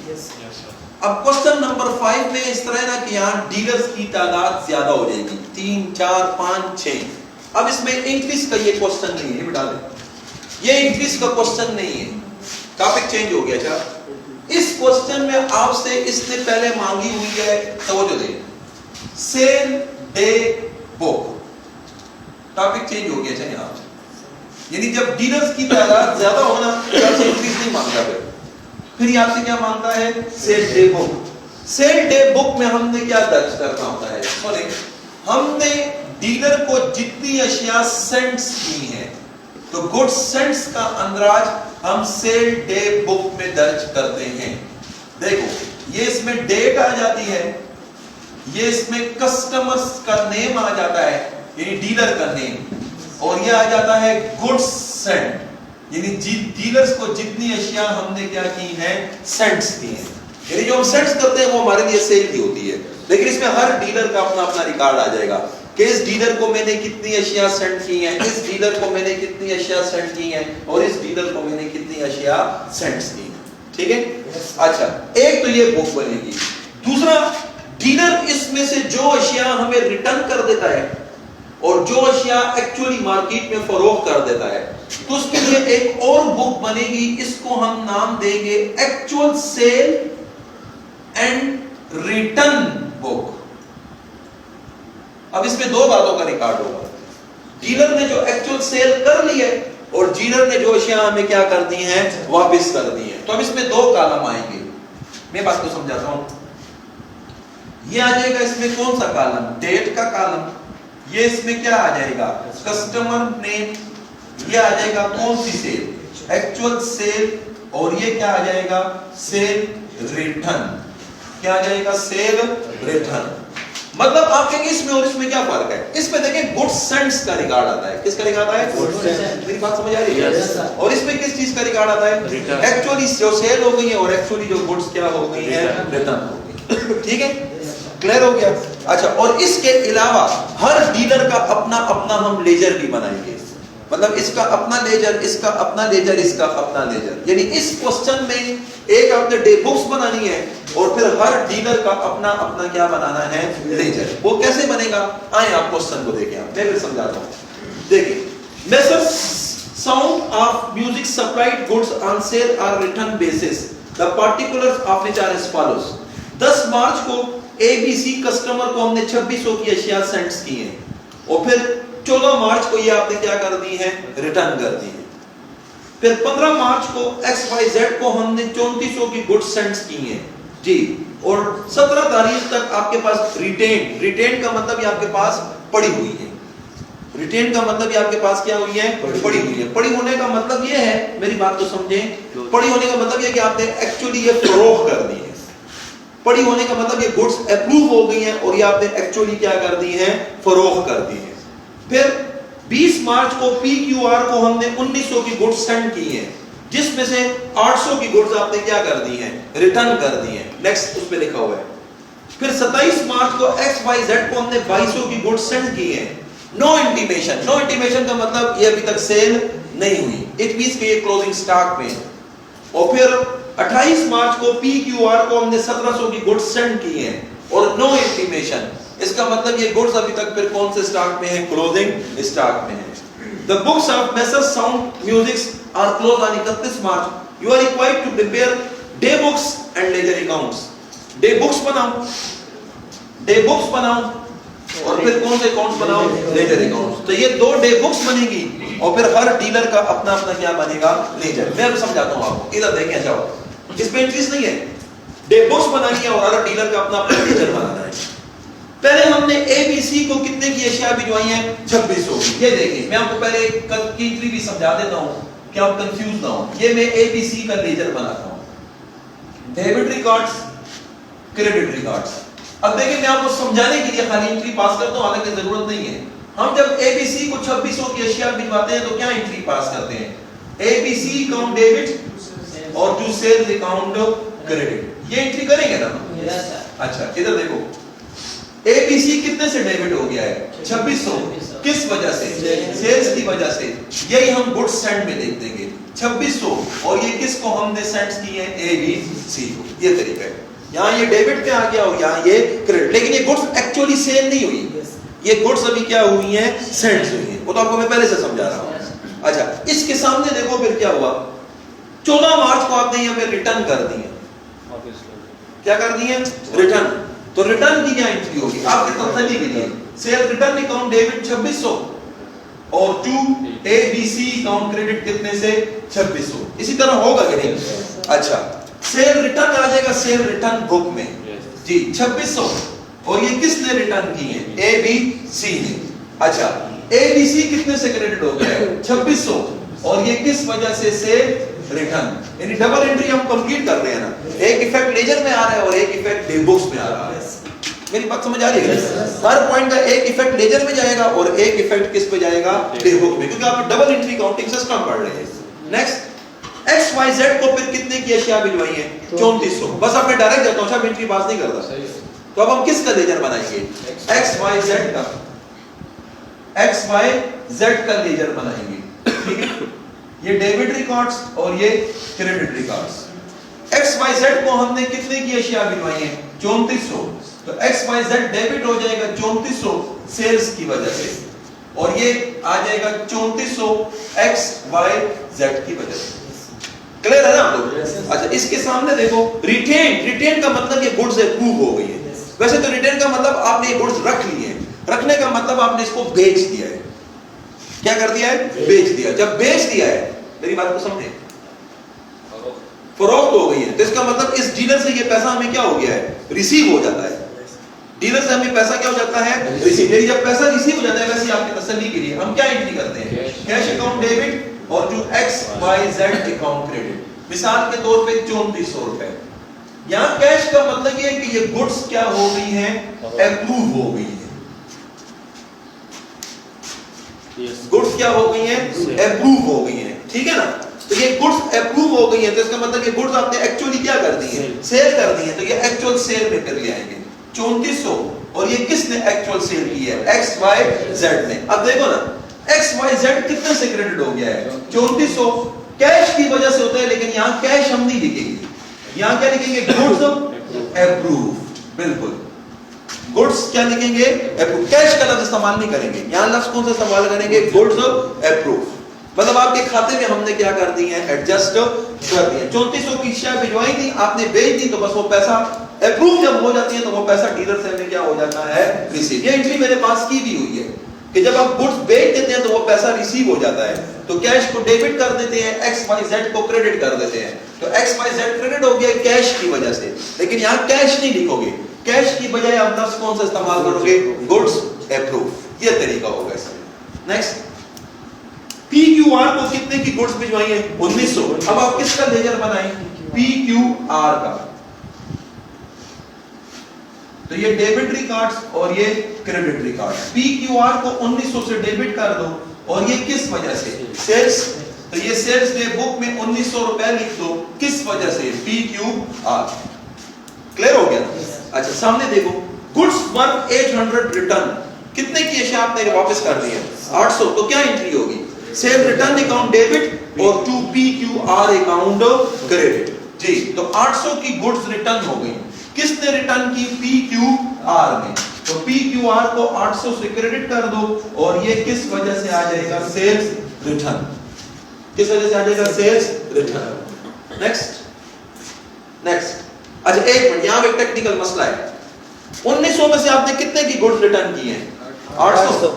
اب کوسچن نمبر 5 میں اس طرح نا کہ یہاں ڈیلرز کی تعداد زیادہ ہو جائے گی 3 4 5 6. اب اس میں انکریز کا یہ کوسچن نہیں ہے, بتا دیں یہ انکریز کا کوسچن نہیں ہے, ٹاپک چینج ہو گیا. اچھا اس کوسچن میں آپ سے اس نے پہلے مانگی ہوئی ہے, توجہ دیں, sale day book, topic change ہو گیا. اچھا یہاں یعنی جب ڈیلرز کی تعداد زیادہ ہونا تو آپ سے انکریز نہیں مانگتا, پھر یہ آپ سے کیا مانگتا ہے sale day book. Sale day book میں ہم نے کیا درج کرنا ہوتا ہے, سنیں ہم نے ڈیلر کو جتنی اشیاء سینڈز کی ہیں تو گڈ سینڈز کا اندراج ہم سیل ڈے بک میں درج کرتے ہیں. دیکھو یہ اس میں ڈیٹ آ جاتی ہے, یہ اس میں کسٹمرز کا نیم آ جاتا ہے یعنی ڈیلر کا نیم, اور یہ آ جاتا ہے گڈ سینڈ یعنی ڈیلرز کو جتنی اشیاء ہم نے کیا کی ہیں سینڈز کی ہیں, یعنی جو ہم سینڈز کرتے ہیں وہ ہمارے لیے سیل کی ہوتی ہے. لیکن اس میں ہر ڈیلر کا اپنا اپنا ریکارڈ آ جائے گا کہ اس ڈیلر کو میں نے کتنی اشیاء سینڈ کی ہیں, اس ڈیلر کو میں نے کتنی اشیاء سینڈ کی ہیں, اور اس ڈیلر کو میں نے کتنی اشیاء سینڈ کی ہیں. ٹھیک ہے, اچھا ایک تو یہ بک بنے گی. دوسرا ڈیلر اس میں سے جو اشیاء ہمیں ریٹرن کر دیتا ہے اور جو اشیاء ایکچولی مارکیٹ میں فروخت کر دیتا ہے تو اس کے لیے ایک اور بک بنے گی, اس کو ہم نام دیں گے ایکچوئل سیل اینڈ ریٹرن بک. اب اس میں 2 باتوں کا ریکارڈ ہوگا, ڈیلر نے جو ایکچوئل سیل کر لی ہے اور ڈیلر نے جو اشیاء ہمیں کیا کر دی ہیں واپس کر دی ہیں. تو اب اس میں 2 کالم آئیں گے, میں بات کو سمجھاتا ہوں. یہ آ جائے گا اس میں کون سا کالم, ڈیٹ کا کالم, یہ اس میں کیا آ جائے گا کسٹمر نیم, یہ آ جائے گا کون سی سیل ایکچوئل سیل, اور یہ کیا آ جائے گا سیل ریٹرن, کیا آ جائے گا سیل ریٹرن. مطلب آپ کہیں گے اس میں اور اس میں کیا فرق ہے, اس میں دیکھیں گڈ سینڈز کا ریکارڈ آتا ہے, کس کا ریکارڈ آتا ہے, میری بات سمجھ آ رہی ہے, اور اس میں کس چیز کا ریکارڈ آتا ہے ایکچولی جو سیل ہو گئی ہے اور ایکچولی جو گڈز کیا ہو گئی ہیں ریٹرن ہو گئی. ٹھیک ہے, کلیئر ہو گیا. اچھا اور اس کے علاوہ ہر ڈیلر کا اپنا اپنا ہم لیجر بھی بنائیں گے, مطلب اس کا اپنا لیجر, اس کا اپنا لیجر, اس کا اپنا لیجر. یعنی اس کوسچن میں ایک آپ نے ڈے بکس بنانی ہے اور پھر ہر ڈیلر کا اپنا اپنا کیا بنانا ہے لیجر. وہ کیسے بنے گا, آئیں آپ کوسچن کو دیکھیں, آپ میں پھر سمجھاتا ہوں. دیکھیں messrs sound of music supplied goods on sale or return basis. The particulars of which are as follows. 10 March کو اے بی سی کسٹمر کو ہم نے 2600 کی اشیاء سینڈز کی ہیں اور پھر 14 مارچ کو یہ آپ نے کیا کر دی ہیں ریٹرن کر دی ہیں. پھر 15 مارچ کو ایکس وائی زیڈ کو ہم نے 3400 کی گڈ سینڈز کی ہیں جی, اور 17 تاریخ تک آپ کے پاس ریٹین کا مطلب یہ آپ کے پاس پڑی ہوئی ہے. ریٹین کا مطلب یہ آپ کے پاس کیا ہوئی ہے؟ پڑی ہوئی ہے. پڑی ہونے کا مطلب یہ ہے, میری بات تو سمجھیں, پڑی ہونے کا مطلب یہ کہ آپ نے ایکچولی یہ فروخت کر دی ہے. پڑی ہونے کا مطلب یہ گڈس اپروو ہو گئی ہیں اور یہ آپ نے ایکچولی کیا کر دی ہیں؟ فروخت کر دی ہیں. پھر 20 مارچ کو پی کیو آر کو ہم نے 1900 کی گڈس سینڈ کی ہیں, جس میں سے 800 کی گڈس آپ نے کیا کر دی ہیں؟ ریٹرن کر دی ہیں. نیکسٹ اس پہ لکھا ہوا ہے. پھر 27 مارچ کو ایکس وائی زیڈ کو ہم نے 2200 کی گڈس سینڈ کی ہیں. نو انٹیمیشن. نو انٹیمیشن کا مطلب یہ ابھی تک سیل نہیں ہوئی, اٹ مینس کہ یہ کلوزنگ سٹاک میں ہے. اور پھر 28 مارچ کو پی کیو آر کو ہم نے 1700 کی گڈس سینڈ کی ہیں اور نو انٹیمیشن. اس کا مطلب یہ گڈس ابھی تک پھر کون سے سٹاک میں ہیں؟ کلوزنگ سٹاک میں ہیں. The books of Messrs Sound Music are closed on 31 March. You are required to prepare day books and ledger accounts. Day books بناؤ, day books بناؤ, اور پھر کون سے اکاؤنٹس بناؤ؟ Ledger accounts. تو یہ 2 ڈے بکس بنے گی اور پھر ہر ڈیلر کا اپنا اپنا کیا بنے گا؟ لیجر. میں اب سمجھاتا ہوں آپ کو, ادھر دیکھیں. اچھا اس پہ انٹریس نہیں ہے. ڈے بکس بنانی ہے اور ہر ڈیلر کا اپنا اپنا لیجر بنانا ہے. پہلے ہم نے اے بی سی کو کتنے کی اشیاء بھجوائی ہیں؟ 2600. یہ دیکھیں, میں آپ کو پہلے کی انٹری بھی سمجھا دیتا ہوں کہ آپ کنفیوز نہ ہوں. یہ میں اے بی سی کا لیجر بناتا ہوں. Debit records, credit records. اب دیکھیں میں آپ کو سمجھانے کے لیے خالی انٹری پاس کرتا ہوں, حالانکہ ضرورت نہیں ہے. ہم جب اے بی سی کو 2600 کی اشیاء بھجواتے ہیں تو کیا انٹری پاس کرتے ہیں؟ اے بی سی اکاؤنٹ ڈیبٹ اور ٹو سیلز اکاؤنٹ کریڈٹ. یہ انٹری کریں گے نا؟ اچھا ادھر دیکھو, اے بی سی کتنے سے ڈیبٹ ہو گیا ہے؟ 2600. کس وجہ سے؟ سیلز کی وجہ سے. یہی ہم گڈ سینڈ میں دیکھ دیں گے 2600, اور یہ کس کو ہم نے سینڈ کی ہیں؟ اے بی سی کو. یہ طریقہ ہے. یہاں یہ ڈیبٹ پہ آ گیا اور یہاں یہ کریڈٹ. لیکن یہ گڈس ایکچولی سیل نہیں ہوئی, یہ گڈس ابھی کیا ہوئی ہیں؟ سینڈ ہوئی ہیں. وہ تو آپ کو میں پہلے سے سمجھا رہا ہوں. اچھا اس کے سامنے دیکھو پھر کیا ہوا. 14 مارچ کو آپ نے یہاں پہ ریٹرن کر دی ہیں. کیا کر دی ہیں؟ ریٹرن. تو ریٹرن کی کیا انٹری ہوگی آپ کی تسلی کے لیے؟ سیل ریٹرن اکاؤنٹ ڈیبٹ 2600 اور to A B C account credit کتنے سے؟ 2600. اسی طرح ہوگا کہ نہیں؟ اچھا سیل ریٹرن آ جائے گا سیل ریٹرن بک میں جی 2600, اور یہ کس نے ریٹرن کی ہیں؟ اے بی سی نے. اچھا اے بی سی کتنے سے کریڈٹ ہو گیا ہے؟ 2600, اور یہ کس وجہ سے؟ Sale return. یعنی ڈبل انٹری ہم کمپلیٹ کر رہے ہیں نا. ایک ایفیکٹ لیجر میں آ رہا ہے اور ایک ایفیکٹ ڈے بکس میں آ رہا ہے. میری بات سمجھ آ رہی ہے؟ ہر پوائنٹ کا ایک ایفیکٹ لیجر میں جائے گا اور ایک ایفیکٹ کس پہ جائے گا؟ ڈے بک میں, کیونکہ آپ ڈبل انٹری کاؤنٹنگ سسٹم پڑھ رہے ہیں. نیکسٹ ایکس وائی زیڈ کو پھر کتنے کی اشیاء بھجوائی ہیں؟ 3400. بس آپ نے ڈائریکٹ جاتا ہوں, انٹری پاس نہیں کرتا. تو اب ہم کس کا لیجر بنائیں گے؟ ایکس وائی زیڈ کا. ایکس وائی زیڈ کا لیجر بنائیں گے. ٹھیک ہے, یہ ڈیبٹ ریکارڈز اور یہ credit records. X Y Z کو ہم نے کتنے کی اشیاء بھجوائی ہیں؟ 3400. تو ایکس وائی زیڈ ڈیبٹ ہو جائے گا 3400 سیلز کی وجہ سے, اور یہ آ جائے گا 3400 ایکس وائی زیڈ کی وجہ سے. کلیئر ہے نا آپ لوگ؟ اچھا اس کے سامنے دیکھو ریٹین. ریٹین کا مطلب یہ گڈز اپروو ہو گئی ہے. ویسے تو ریٹین کا مطلب آپ نے یہ گڈز رکھ لیے ہیں. رکھنے کا مطلب آپ نے اس کو بیچ دیا ہے. کیا کر دیا ہے؟ بیچ دیا. جب بیچ دیا ہے, میری بات کو سمجھیں, فروخت ہو گئی ہے, تو اس کا مطلب اس ڈیلر سے یہ پیسہ ہمیں کیا ہو گیا ہے؟ ریسیو ہو جاتا ہے. ڈیلر سے ہمیں پیسہ کیا ہو جاتا ہے؟ ریسیو. جب پیسہ ریسیو ہو جاتا ہے, ویسے آپ کی تسلی کے لیے ہم کیا انٹری کرتے ہیں؟ کیش اکاؤنٹ ڈیبٹ اور جو X Y Z account credit. مثال کے طور پہ 3400 روپے. یہاں کیش کا مطلب یہ ہے کہ یہ گڈس کیا ہو گئی ہیں؟ اپروو ہو گئی ہیں. گڈس کیا ہو گئی ہیں؟ اپروو ہو گئی ہیں. ٹھیک ہے نا. تو یہ گڈس اپروو ہو گئی ہیں, تو اس کا مطلب یہ گڈس آپ نے ایکچولی کیا کر دی ہیں؟ سیل کر دی ہیں. تو یہ ایکچوئل سیل میں پھر لے آئیں گے 3400, اور یہ کس نے ایکچوئل سیل کی ہے؟ ایکس وائی زیڈ نے. اب دیکھو نا, ایکس وائی زیڈ کتنے سے کریڈٹ ہو گیا ہے؟ 3400. کیش کی وجہ سے ہوتا ہے, لیکن یہاں کیش ہم نہیں لکھیں گے. یہاں کیا لکھیں گے؟ Goods approve. بالکل, گڈز کیا لکھیں گے؟ اپروو. کیش کا لفظ استعمال نہیں کریں گے. یہاں لفظ کون سا استعمال کریں گے؟ Goods approve. مطلب آپ کے کھاتے میں ہم نے کیا کر دی ہیں؟ ایڈجسٹ کر دی ہیں. 3400 کی اشیاء بھجوائی تھی, آپ نے بیچ دی, تو بس وہ پیسہ اپروو جب ہو جاتی ہے تو وہ پیسہ ڈیلر سے ہمیں کیا ہو جاتا ہے؟ ریسیو. یہ انٹری میرے پاس کی بھی ہوئی ہے کہ جب آپ گڈز بیچ دیتے ہیں تو وہ پیسہ ریسیو ہو جاتا ہے. تو کیش کو ڈیبٹ کر دیتے ہیں, ایکس وائی زیڈ کو کریڈٹ کر دیتے ہیں. تو ایکس وائی زیڈ کریڈٹ ہو گیا کیش کی وجہ سے, لیکن یہاں کیش نہیں لکھو گے, کیش کی بجائے آپ لفظ کون سا استعمال کرو گے, گڈس اپروو. یہ طریقہ ہوگا اس میں. نیکسٹ, پی کیو آر کو کتنے کی گڈس بھجوائی ہیں, 1900. اب آپ کس کا لیجر بنائیں, پی کیو آر کا. تو یہ ڈیبٹ ریکارڈز اور یہ credit record. P Q are کو 1900 سے ڈیبٹ کر دو, اور یہ کس وجہ سے, سیلز. تو یہ سیلز ڈے بک میں 1900 روپے لکھ دو, کس وجہ سے, پی کیو آر. کلیئر ہو گیا. اچھا سامنے دیکھو, گڈس ورتھ 800 ریٹرن, کتنے کی اشیاء آپ نے واپس کر دی ہے, 800. تو کیا انٹری ہوگی, سیل ریٹرن اکاؤنٹ ڈیبٹ اور to P Q R account credit. جی, تو 800 کی گڈس ریٹرن ہو گئی. کس نے ریٹرن کی, پی کیو آر نے. تو پی کیو آر کو 800 سے کریڈٹ کر دو, اور یہ کس وجہ سے آ جائے گا, سیلز ریٹرن. کس وجہ سے آ جائے گا, سیلز ریٹرن. نیکسٹ. اچھا ایک منٹ, یہاں ایک ٹیکنیکل مسئلہ ہے. 1900 میں سے آپ نے کتنے کی گڈس ریٹرن کی ہیں, 800.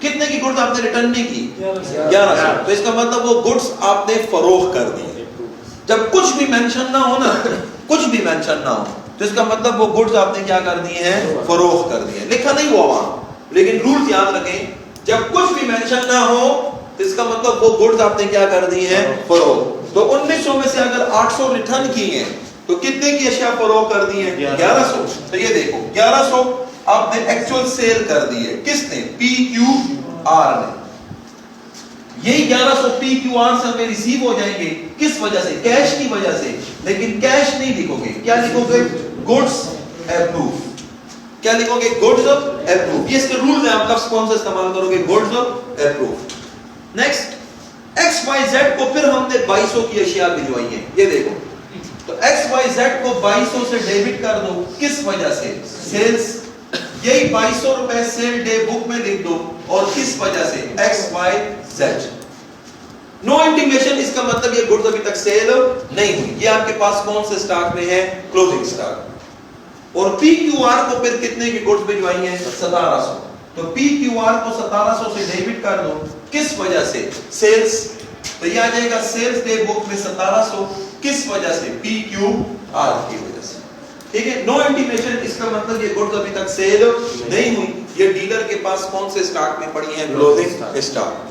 کتنے کی گڈس آپ نے ریٹرن نہیں کی, 1100. تو اس کا مطلب وہ گڈس آپ نے فروخت کر دی. جب کچھ بھی مینشن نہ ہو نا, کچھ بھی مینشن نہ ہو, تو اس کا مطلب وہ گڈس آپ نے کیا کر دی ہیں, فروخت کر دی ہیں. لکھا نہیں ہوا وہاں, لیکن رولز یاد رکھیں, جب کچھ بھی مینشن نہ ہو تو اس کا مطلب وہ گڈس آپ نے کیا کر دی ہیں, فروخت. تو 1900 میں سے اگر 800 ریٹرن کی ہیں تو کتنے کی اشیاء فروخت کر دی ہیں, 1100. تو یہ دیکھو 1100 آپ نے ایکچوئل سیل کر دی ہے, کس نے, پی کیو آر نے. یہی 1100 پی کیو آر سے ہمیں ریسیو ہو جائیں گے, کس وجہ سے, کیش کی وجہ سے. لیکن کیش نہیں لکھو گے, کیا لکھو گے, گڈس اپروو. کیا لکھو گے, گڈس اپروو. یہ اس کے رولز ہیں, آپ لفظ کون سا استعمال کرو گے, goods approve. Next, X Y Z کو پھر ہم نے 2200 کی اشیاء بھجوائی ہیں. یہ دیکھو, تو ایکس وائی زیڈ کو 2200 سے ڈیبٹ کر دو, کس وجہ سے, سیلز. یہی 2200 روپے سیل ڈے بک میں لکھ دو, اور کس وجہ سے, ایکس وائی زیڈ. نو انٹیمیشن, اس کا مطلب یہ گڈز ابھی تک سیل نہیں ہوئی. یہ آپ کے پاس کون سے سٹاک میں ہے, کلوزنگ سٹاک. اور پی کیو آر کو پھر کتنے کی گڈز بھجوائی ہیں, 1700. تو پی کیو آر کو 1700 سے ڈیبٹ کر دو, کس وجہ سے, سیلز. تو یہ آ جائے گا سیلز ڈے بک میں 1700, کس وجہ سے, پی کیو آر کی وجہ سے. ٹھیک ہے, نو انٹیمیشن, اس کا مطلب یہ گڈز ابھی تک سیل نہیں ہوئی. یہ ڈیلر کے پاس کون سے سٹاک میں پڑی ہیں, کلوزنگ سٹاک.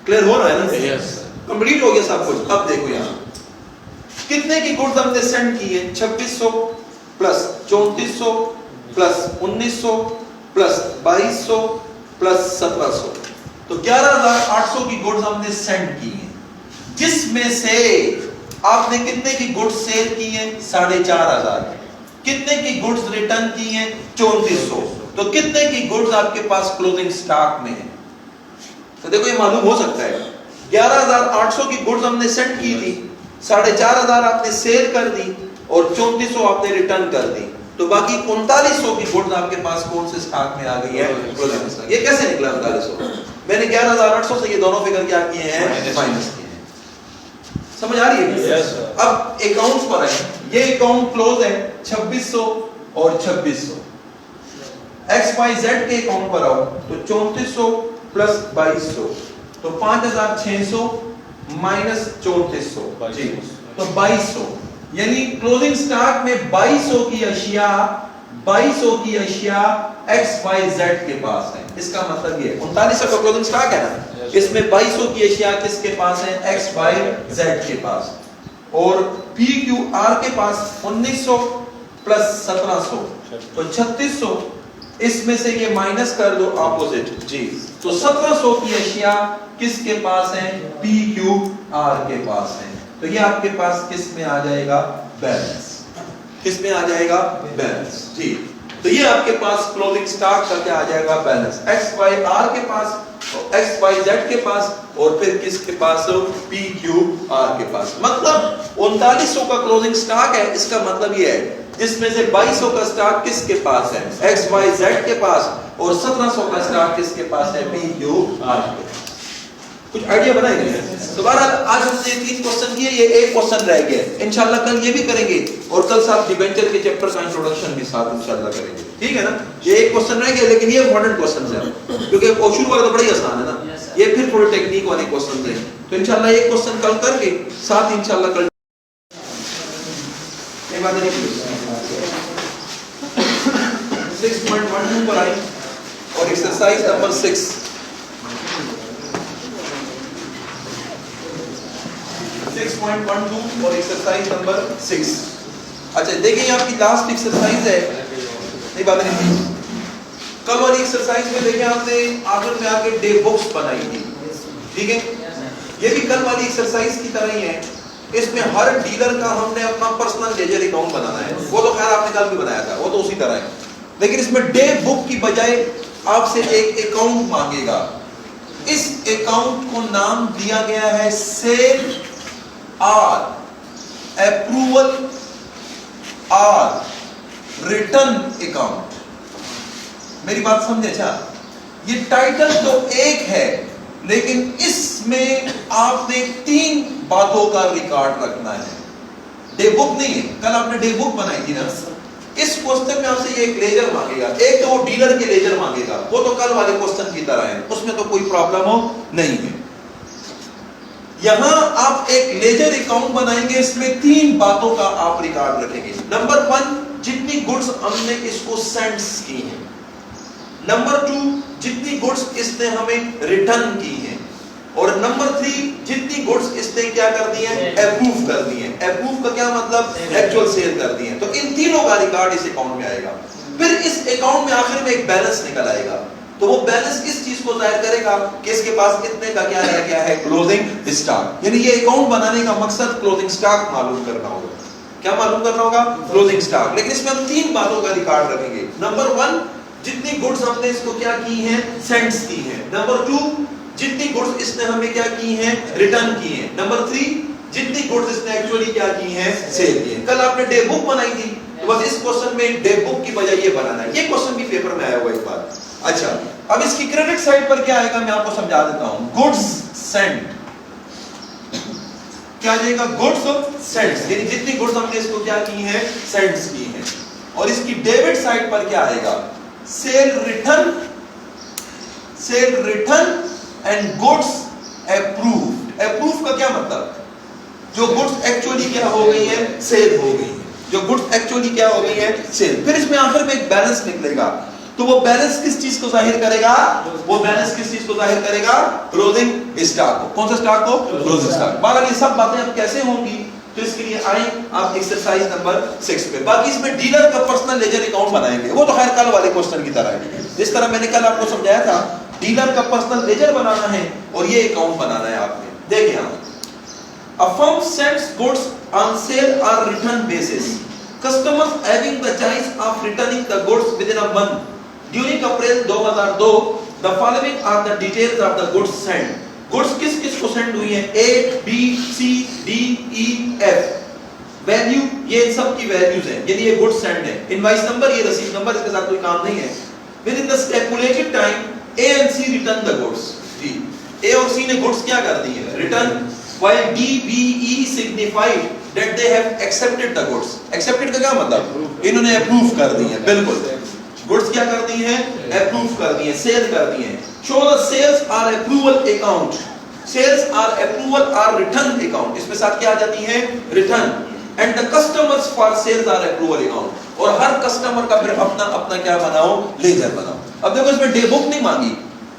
کلیئر ہو رہا ہے نا, یس, کمپلیٹ ہو گیا سب کچھ. اب دیکھو یہاں کتنے کی گڈز ہم نے سینڈ کی ہیں, 2600 پلس 3400 پلس 1900 پلس 2200 پلس 1700. تو 11800 کی گڈز ہم نے سینڈ کی ہیں, جس میں سے آپ نے کتنے کی گڈز سیل کی ہیں, 4500. کتنے کی گڈز ریٹرن کی ہیں, 3400. تو کتنے کی گڈز آپ کے پاس کلوزنگ سٹاک میں ہیں. تو دیکھو یہ معلوم ہو سکتا ہے, 11800 کی گڈز ہم نے سینڈ کی تھی, 4500 آپ نے سیل کر دی, اور 3400 آپ نے ریٹرن کر دی. تو باقی 3900 کی گڈز آپ کے پاس کون سے سٹاک میں آ گئی ہے, کلوزنگ سٹاک. یہ کیسے نکلا 3900, میں نے 11800 سے یہ دونوں فگر کیا کیے ہیں, مائنس کیے ہیں. سمجھ آ رہی ہے. اب اکاؤنٹس پر آئیں, یہ اکاؤنٹ کلوز ہے 2600 اور 2600. ایکس وائی زیڈ کے اکاؤنٹ پر آؤ, تو 3400 پلس 2200, تو 5600 مائنس 3400, جی, تو 2200. یعنی کلوزنگ سٹاک میں 2200 کی اشیاء ایکس وائی زیڈ کے پاس ہیں. اس کا مطلب یہ 3900 کا کلوزنگ سٹاک ہے نا, اس میں 2200 کی اشیاء کس کے پاس ہیں, ایکس وائی زیڈ کے پاس. اور پی کیو آر کے پاس 1900 پلس 1700, تو 3600. اس میں سے یہ مائنس کر دو اپوزٹ, جی, تو 1700 کی اشیاء کس کے پاس ہیں, پی کیو آر کے پاس ہیں. تو یہ آپ کے پاس کس میں آ جائے گا, بیلنس. کس میں آ جائے گا, بیلنس, جی. تو یہ آپ کے پاس کلوزنگ سٹاک کا کیا آ جائے گا, بیلنس. ایکس وائی آر کے پاس, ایکس وائی زیڈ کے پاس, اور پھر کس کے پاس, پی کیو آر کے پاس. مطلب 3900 کا کلوزنگ سٹاک ہے. اس کا مطلب یہ ہے جس میں سے 2200 کا سٹاک کس کے پاس ہے, ایکس وائی زیڈ کے پاس, اور 1700 کا سٹاک کس کے پاس ہے, پی کیو آر کے پاس. کچھ آئیڈیا بنائیں گے. تو بہرحال آج ہم نے 3 کوسچن کیے, یہ ایک کوسچن رہ گیا. انشاءاللہ کل یہ بھی کریں گے, اور کل ساتھ ڈیبینچر کے چیپٹر کا انٹروڈکشن بھی ساتھ انشاءاللہ کریں گے. ٹھیک ہے نا, یہ ایک کوسچن رہ گیا, لیکن یہ امپورٹنٹ کوسچن ہے, کیونکہ اوشور والا تو بڑا ہی آسان ہے نا, یہ پھر تھوڑے ٹیکنیک والے کوسچن ہیں. تو انشاءاللہ ایک کوسچن کل کر کے ساتھ انشاءاللہ کل 6.12 پر آئیں اور ایکسرسائز نمبر 6. 6.12 اور ایکسرسائز نمبر 6. اچھا دیکھیں یہ آپ کی لاسٹ ایکسرسائز ہے, نہیں بات نہیں تھی. کل والی ایکسرسائز میں دیکھیں آپ نے آخر میں آ کے ڈے بکس بنائی تھی. ٹھیک ہے, یہ بھی کل والی ایکسرسائز کی طرح ہی ہے. اس میں ہر ڈیلر کا ہم نے اپنا پرسنل لیجر اکاؤنٹ بنانا ہے. وہ تو خیر آپ نے کل بھی بنایا تھا, وہ تو اسی طرح ہے. لیکن اس میں ڈے بک کی بجائے آپ سے ایک اکاؤنٹ مانگے گا. اس اکاؤنٹ کو نام دیا گیا ہے sale or approval or return account. میری بات سمجھے؟ اچھا یہ ٹائٹل تو ایک ہے, لیکن اس میں آپ نے 3 باتوں کا ریکارڈ رکھنا ہے. ڈے بک نہیں ہے, کل آپ نے ڈے بک بنائی تھی نا. اس کوسچن میں آپ سے یہ ایک لیجر مانگے گا. ایک تو وہ ڈیلر کے لیجر مانگے گا, وہ تو کل والے کوسچن کی طرح ہے, اس میں تو کوئی پرابلم نہیں ہے. یہاں آپ ایک لیجر اکاؤنٹ بنائیں گے, اس میں 3 باتوں کا آپ ریکارڈ رکھیں گے. نمبر 1 جتنی گڈز ہم نے اس کو سینڈز کی ہیں. نمبر 2 جتنی گڈز اس نے ہمیں ریٹرن کی ہیں. اور نمبر 3 جتنی گڈز اس نے کیا کر دی ہیں, اپروو کر دی ہیں. اپروو کا کیا مطلب, ایکچوئل سیل کر دی ہیں. تو ان تینوں کا ریکارڈ اس اکاؤنٹ میں آئے گا. پھر اس اکاؤنٹ میں آخر میں ایک بیلنس نکل آئے گا. تو وہ بیلنس کس چیز کو ظاہر کرے گا کہ اس کے پاس اتنے کا کیا رہ گیا ہے, کلوزنگ اسٹاک. یعنی یہ اکاؤنٹ بنانے کا مقصد کلوزنگ اسٹاک معلوم کرنا ہوگا. کیا معلوم کرنا ہوگا, کلوزنگ اسٹاک. لیکن اس میں ہم 3 باتوں کا ریکارڈ رکھیں گے. نمبر 1 جتنی گڈز ہم نے اس کو کیا کی ہیں, سینڈز کی ہیں. نمبر 2 جتنی گڈز اس نے ہمیں کیا کی ہیں, ریٹرن کی ہیں. نمبر 3 جتنی گڈز اس نے ایکچولی کیا کی ہیں, سیل کی ہیں. کل آپ نے ڈے بک بنائی تھی, تو بس اس کوسچن میں ڈے بک کی بجائے یہ بنانا ہے. یہ کوسچن بھی پیپر میں آیا ہوا ایک بار. اچھا اب اس کی کریڈٹ سائڈ پر کیا آئے گا, میں آپ کو سمجھا دیتا ہوں. گڈز سینڈ کیا آ جائے گا, گڈز سینڈز, یعنی جتنی گڈز ہم نے اس کو کیا کی ہیں, سینڈز کی ہیں. اور اس کی ڈیبٹ سائڈ پر کیا آئے گا, sale return and goods approved. Approve کا کیا مطلب, جو گڈز ایکچولی کیا ہو گئی ہیں, سیل ہو گئی ہیں. جو گڈز ایکچولی کیا ہو گئی ہیں, سیل. پھر اس میں آخر میں ایک بیلنس نکلے گا. تو وہ بیلنس کس چیز کو ظاہر کرے گا, وہ بیلنس کس چیز کو ظاہر کرے گا, کلوزنگ اسٹاک کو. کون سا اسٹاک کو, کلوزنگ اسٹاک. بہرحال یہ سب باتیں اب کیسے ہوں گی, تو اس کے لیے آئیں آپ ایکسرسائز نمبر 6 پہ. باقی اس میں ڈیلر کا پرسنل لیجر اکاؤنٹ بنائیں گے, وہ تو خیر کل والے کوسچن کی طرح ہے. جس طرح میں نے کل آپ کو سمجھایا تھا, ڈیلر کا پرسنل لیجر بنانا ہے اور یہ اکاؤنٹ بنانا ہے آپ نے. دیکھیں آپ, a firm sends goods on sale or return basis. Customers having the choice of returning the goods within a month. During April 2002, the following are the details of the goods sent. Goods کس کس کو send ہوئی ہیں, A, B, C, D, E, F. Value یہ ان سب کی values ہیں, یعنی یہ گڈ سینڈ ہے. انوائس نمبر یہ رسید نمبر, اس کے ساتھ کوئی کام نہیں ہے. within the stipulated time A and C return the goods. جی A اور C نے گڈس کیا کر دی ہیں, return. while D, B, E signified that they have accepted the goods. accepted کا کیا مطلب, انہوں نے اپروو کر دی ہیں. بالکل گڈس کیا کر دی ہیں, اپروو کر دی ہیں, سیل کر دی ہیں. show the sales or approval account. sales or approval or return account, اس میں ساتھ کیا آ جاتی ہیں, return. and the customers for sales or approval account. اور ہر کسٹمر کا پھر اپنا اپنا کیا بناؤ, لیجر بناؤ. اب دیکھو اس میں ڈے بک نہیں مانگی.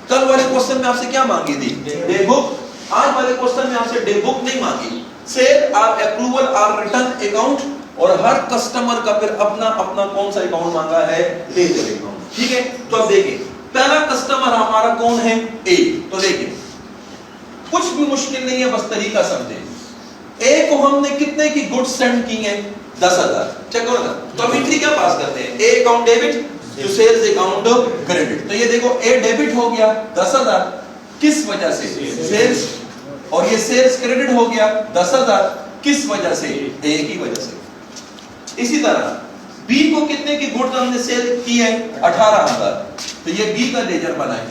کل والے کوسچن میں آپ سے کیا مانگی تھی, ڈے بک. آج والے کوسچن میں آپ سے ڈے بک نہیں مانگی. سیل اور اپروول اور ریٹرن اکاؤنٹ, اور ہر کسٹمر کا پھر اپنا اپنا کون سا اکاؤنٹ مانگا ہے, لیجر اکاؤنٹ. ٹھیک ہے, تو اب دیکھیں پہلا کسٹمر ہمارا کون ہے, اے. تو دیکھیں کچھ بھی مشکل نہیں ہے, بس طریقہ سمجھیں. اے کو ہم نے کتنے کی گڈ سینڈ کی ہیں, 10,000. چیک کرو نا, تو ہم انٹری کیا پاس کرتے ہیں, A account debit to sales account credit. تو یہ دیکھو اے ڈیبٹ ہو گیا 10,000, کس وجہ سے, سیلز. اور یہ سیلز کریڈٹ ہو گیا 10,000, کس وجہ سے, اے کی وجہ سے. اسی طرح بی کو کتنے کی گڈ ہم نے سیل کی ہے, 18,000. تو یہ بی کا لیجر بنائیں,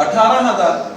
18,000।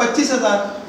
25,000।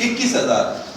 21,000।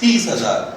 30,000।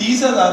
30,000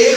1,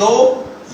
2,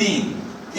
3।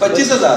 25,000।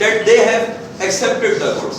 that they have accepted the goods।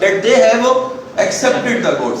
that they have accepted the goods।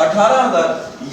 18,000।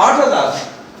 8,000।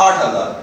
8,000।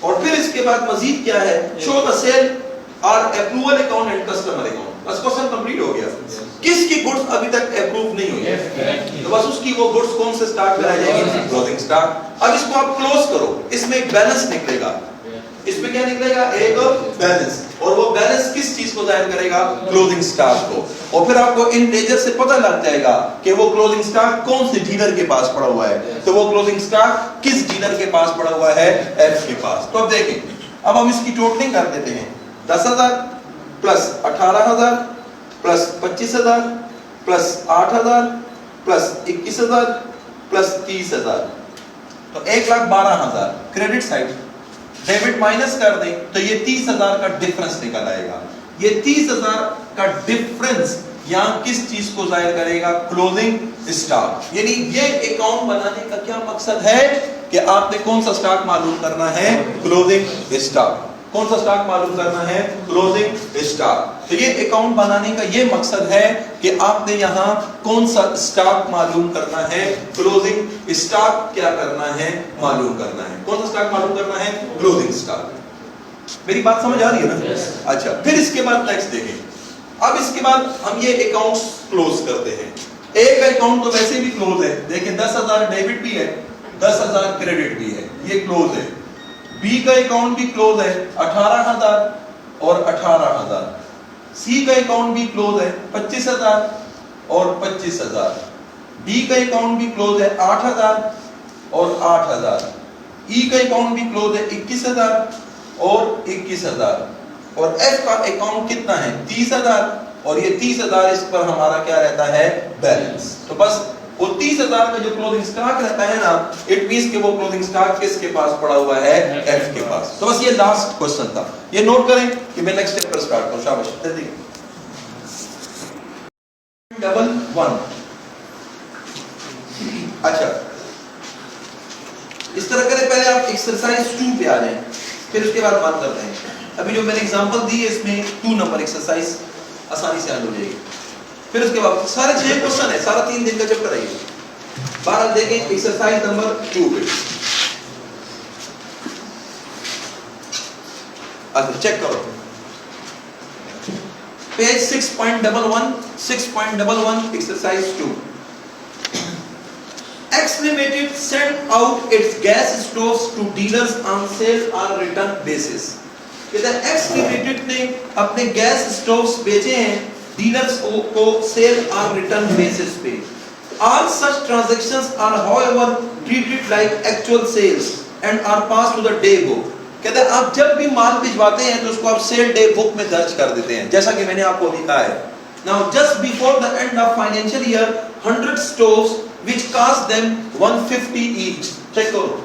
اور پھر اس کے بعد مزید کیا ہے, شو دا سیل اور approval account and customer account. بس کوسچن کمپلیٹ ہو گیا. کس کی گڈس ابھی تک اپروو نہیں ہوئی تو بس اس کی وہ گڈس کون سے سٹاک میں آ جائے گی, کلوزنگ سٹاک. اب اس کو آپ کلوز کرو, اس میں ایک بیلنس نکلے گا. اس میں کیا نکلے گا, ایک بیلنس, اور وہ بیلنس کس چیز کو ظاہر کرے گا, کلوزنگ سٹاک کو. اور پھر آپ کو ان لیجر سے پتہ لگ جائے گا کہ وہ کلوزنگ سٹاک کون سے ڈیلر کے پاس پڑا ہوا ہے. تو وہ کلوزنگ سٹاک کس ڈیلر کے پاس پڑا ہوا ہے, ایف کے پاس. تو اب دیکھیں, اب ہم اس کی ٹوٹلنگ کر دیتے ہیں. 10,000 plus 18,000 plus 25,000 plus 8,000 plus 21,000 plus 30,000, تو 1,12,000. کریڈٹ سائڈ ڈیبٹ مائنس کر دیں تو یہ 30,000 کا ڈفرنس نکل آئے گا. یہ 30,000 کا ڈفرنس یہاں کس چیز کو ظاہر کرے گا, کلوزنگ اسٹاک. یعنی یہ اکاؤنٹ بنانے کا کیا مقصد ہے کہ آپ نے کون سا اسٹاک معلوم کرنا ہے, کلوزنگ اسٹاک. کون سا اسٹاک معلوم کرنا ہے, کلوزنگ اسٹاک. تو یہ اکاؤنٹ بنانے کا یہ مقصد ہے کہ آپ نے یہاں کون سا اسٹاک معلوم کرنا ہے, کلوزنگ اسٹاک کیا کرنا ہے, معلوم کرنا ہے. کون سا اسٹاک معلوم کرنا ہے, کلوزنگ اسٹاک. میری بات سمجھ آ رہی ہے نا. اچھا, پھر اس کے بعد نیکسٹ دیکھیں. اب اس کے بعد ہم یہ اکاؤنٹس کلوز کرتے ہیں. ایک اکاؤنٹ تو ویسے بھی کلوز ہے, دیکھیں 10,000 ڈیبٹ بھی ہے, 10,000 کریڈٹ بھی ہے, یہ کلوز ہے. بی کا اکاؤنٹ بھی کلوز ہے, 18,000 اور 18,000. سی کا اکاؤنٹ بھی کلوز ہے, 25,000 اور 25,000. ڈی کا اکاؤنٹ بھی کلوز ہے, 8,000 اور 8,000. ای کا اکاؤنٹ بھی کلوز ہے, 21,000 اور 21,000. اور ایف کا اکاؤنٹ کتنا ہے, 30,000, اور یہ 30,000 اس پر ہمارا کیا رہتا ہے, بیلنس. تو بس وہ 30,000 کا جو کلوزنگ سٹاک رہتا ہے نا, اٹ مینس کہ وہ کلوزنگ سٹاک کس کے پاس پڑا ہوا ہے, ایف کے پاس. تو بس یہ لاسٹ کوسچن تھا, یہ نوٹ کریں کہ میں نیکسٹ اسٹیپ پر سٹارٹ کروں. شاباش, جلدی. 11. اچھا, اس طرح کریں, پہلے آپ ایکسرسائز 2 پہ آ جائیں, پھر اس کے بعد بات کرتے ہیں. ابھی جو میں نے ایگزامپل دی ہے اس میں 2 نمبر ایکسرسائز آسانی سے حل ہو جائے گی. پھر اس کے بعد سارے 6 کوسچن ہے, سارا 3 دن کا چیپٹر ہے. بہرحال دیکھیں ایکسرسائز نمبر 2 پہ. اچھا چیک کرو page 6.11 6.11 exercise 2. X Limited sent out its gas stoves to dealers on sale or return basis. کہتے ہیں X Limited نے اپنے گیس سٹووز بیچے ہیں ڈیلرز کو سیل اور ریٹرن بیسس پہ. All such transactions are however treated like actual sales and are passed to the day book. کہتے ہیں آپ جب بھی مال بھجواتے ہیں تو اس کو آپ سیل ڈے بک میں درج کر دیتے ہیں, جیسا کہ میں نے آپ کو لکھا ہے. Now just before the end of financial year 100 stoves which cost them 150 each. check کرو,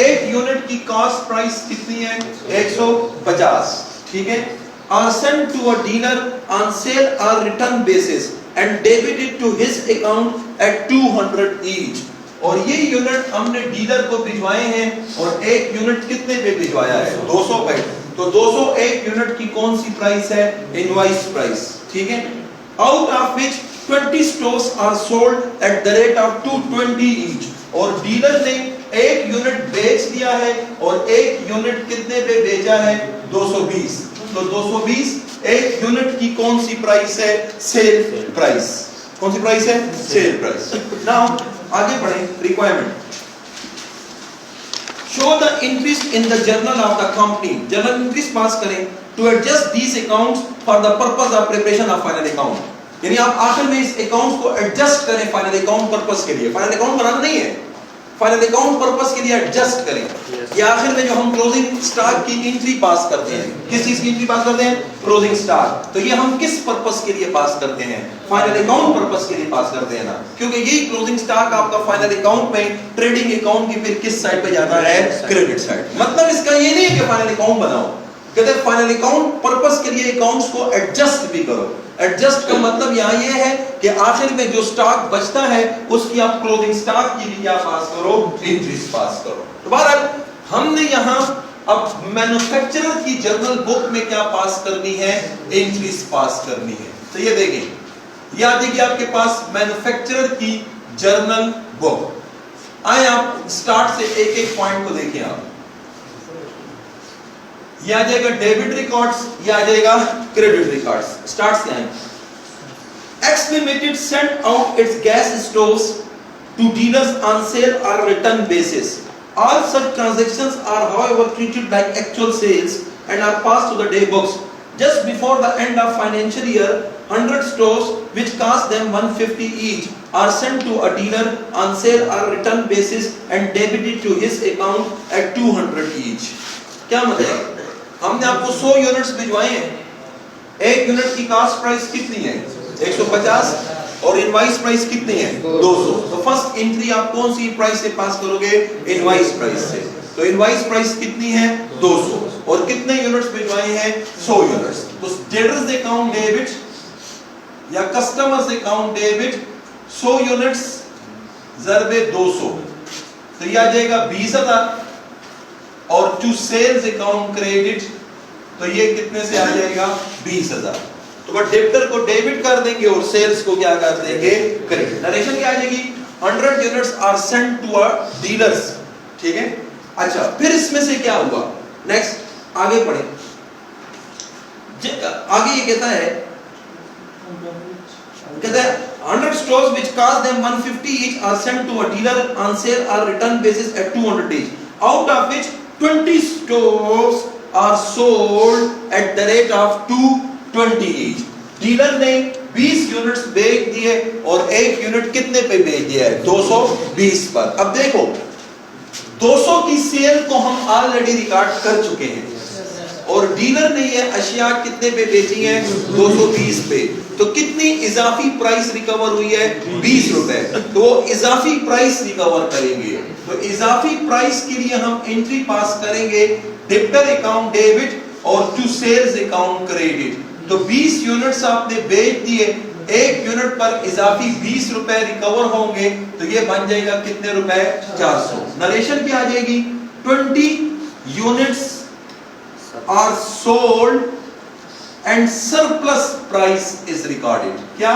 8 یونٹ کی کاسٹ پرائس کتنی ہے, 150. ٹھیک ہے, are sent to a dealer on sale or return basis and debited to his account at 200 each. اور یہ unit ہم نے ڈیلر کو بھجوائے ہیں, اور ایک یونٹ کتنے پہ بھجوایا ہے, 200 پہ. تو 201 یونٹ کی کون سی پرائس ہے, انوائس پرائس. ٹھیک ہے, out of which 20 stores are sold at the rate of 220 each. اور ڈیلر نے ایک یونٹ بیچ دیا ہے, اور ایک یونٹ کتنے پہ بیچا ہے, 220. تو 220 ایک یونٹ کی کون سی پرائس ہے, سیل پرائس. کون سی پرائس ہے, سیل پرائس. ناؤ آگے بڑھیں. Requirement, show the entries in the journal of the company. journal entries پاس کریں to adjust these accounts for the purpose of preparation of final account. یعنی آپ آخر میں اس اکاؤنٹ کو ایڈجسٹ کریں فائنل اکاؤنٹ پرپس کے لیے. فائنل اکاؤنٹ بنانا نہیں ہے, فائنل اکاؤنٹ پرپس کے لیے ایڈجسٹ کریں. یہ آخر میں جو ہم کلوزنگ سٹاک کی انٹری پاس کرتے ہیں, کس چیز کی انٹری پاس کرتے ہیں, کلوزنگ سٹاک. تو یہ ہم کس پرپس کے لیے پاس کرتے ہیں, فائنل اکاؤنٹ پرپس کے لیے پاس کرتے ہیں نا, کیونکہ یہی کلوزنگ سٹاک آپ کا فائنل اکاؤنٹ میں ٹریڈنگ اکاؤنٹ کی پھر کس سائڈ پہ جاتا ہے, کریڈٹ سائڈ. مطلب اس کا یہ نہیں ہے کہ فائنل اکاؤنٹ بناؤ, کہتے ہیں فائنل اکاؤنٹ پرپس کے لیے اکاؤنٹس کو ایڈجسٹ بھی کرو. ایڈجسٹ کا مطلب یہاں یہ ہے کہ آخر میں جو سٹاک بچتا ہے اس کی آپ کلوزنگ سٹاک کی بھی کیا پاس کرو, انٹریز پاس کرو. تو بہرحال ہم نے یہاں اب مینوفیکچرر کی جرنل بک میں کیا پاس کرنی ہے, انٹریز پاس کرنی ہے. تو یہ دیکھیں, یہ آ جائے گی آپ کے پاس مینوفیکچرر کی جرنل بک. آئیں آپ سٹارٹ سے ایک ایک پوائنٹ کو دیکھیں. آپ یہ آ جائے گا ڈیبٹ ریکارڈز, یہ آ جائے گا کریڈٹ ریکارڈز. اسٹارٹ سے آئیں. X Limited sent out its gas stoves to dealers on sale or return basis. All such transactions are however treated like actual sales and are passed to the day books. Just before the end of financial year, 100 stoves which cost them 150 each are sent to a dealer on sale or return basis and debited to his account at 200 each. کیا مطلب؟ ہم نے آپ کو 100 units بھجوائے ہیں. ایک unit کی cost price کتنی ہے؟ 150 اور انوائس پرائس کتنی ہے؟ 200. تو فرسٹ انٹری آپ کون سی پرائس سے پاس کرو گے؟ انوائس پرائس سے. تو انوائس پرائس کتنی ہے؟ 200. اور کتنے یونٹس بھجوائے ہیں؟ 100 یونٹس. تو ڈیٹرز اکاؤنٹ ڈیبٹ یا کسٹمرز اکاؤنٹ ڈیبٹ 100 یونٹس ضرب 200 تو یہ آ جائے گا 20,000. اور ٹو سیلز اکاؤنٹ کریڈٹ تو یہ کتنے سے آ جائے گا؟ 20,000. تو بٹ ڈیبٹر کو ڈیبٹ کر دیں گے اور سیلز کو کیا کر دیں گے؟ کریڈٹ. نریشن کیا آ جائے گی؟ 100 units are sent to dealers. ٹھیک ہے. اچھا پھر اس میں سے کیا ہوا؟ نیکسٹ آگے پڑھیں. آگے یہ کہتا ہے 100 stores which cost them 150 each are sent to a dealer on sale or return basis at 200 each. Out of which 20 stores are sold at the rate of 220 each. Dealer نے 20 یونٹس بیچ دیے اور ایک یونٹ کتنے پہ بیچ دیا ہے؟ 220 پر. اب دیکھو 200 کی سیل کو ہم آلریڈی ریکارڈ کر چکے ہیں اور ڈیلر نے یہ اشیاء کتنے پہ بیچی ہیں؟ 220 پہ. تو کتنی اضافی پرائس ریکور ہوئی ہے؟ 20 روپے. تو وہ اضافی پرائس ریکور کریں گے. تو اضافی پرائس کے لیے ہم انٹری پاس کریں گے ڈیبٹر اکاؤنٹ ڈیبٹ اور ٹو سیلز اکاؤنٹ کریڈٹ. تو 20 یونٹس آپ نے بیچ دیے, ایک یونٹ پر اضافی 20 روپے ریکور ہوں گے تو یہ بن جائے گا کتنے روپے؟ 400. نریشن کیا آ جائے گی؟ 20 units are sold and surplus price is recorded. کیا؟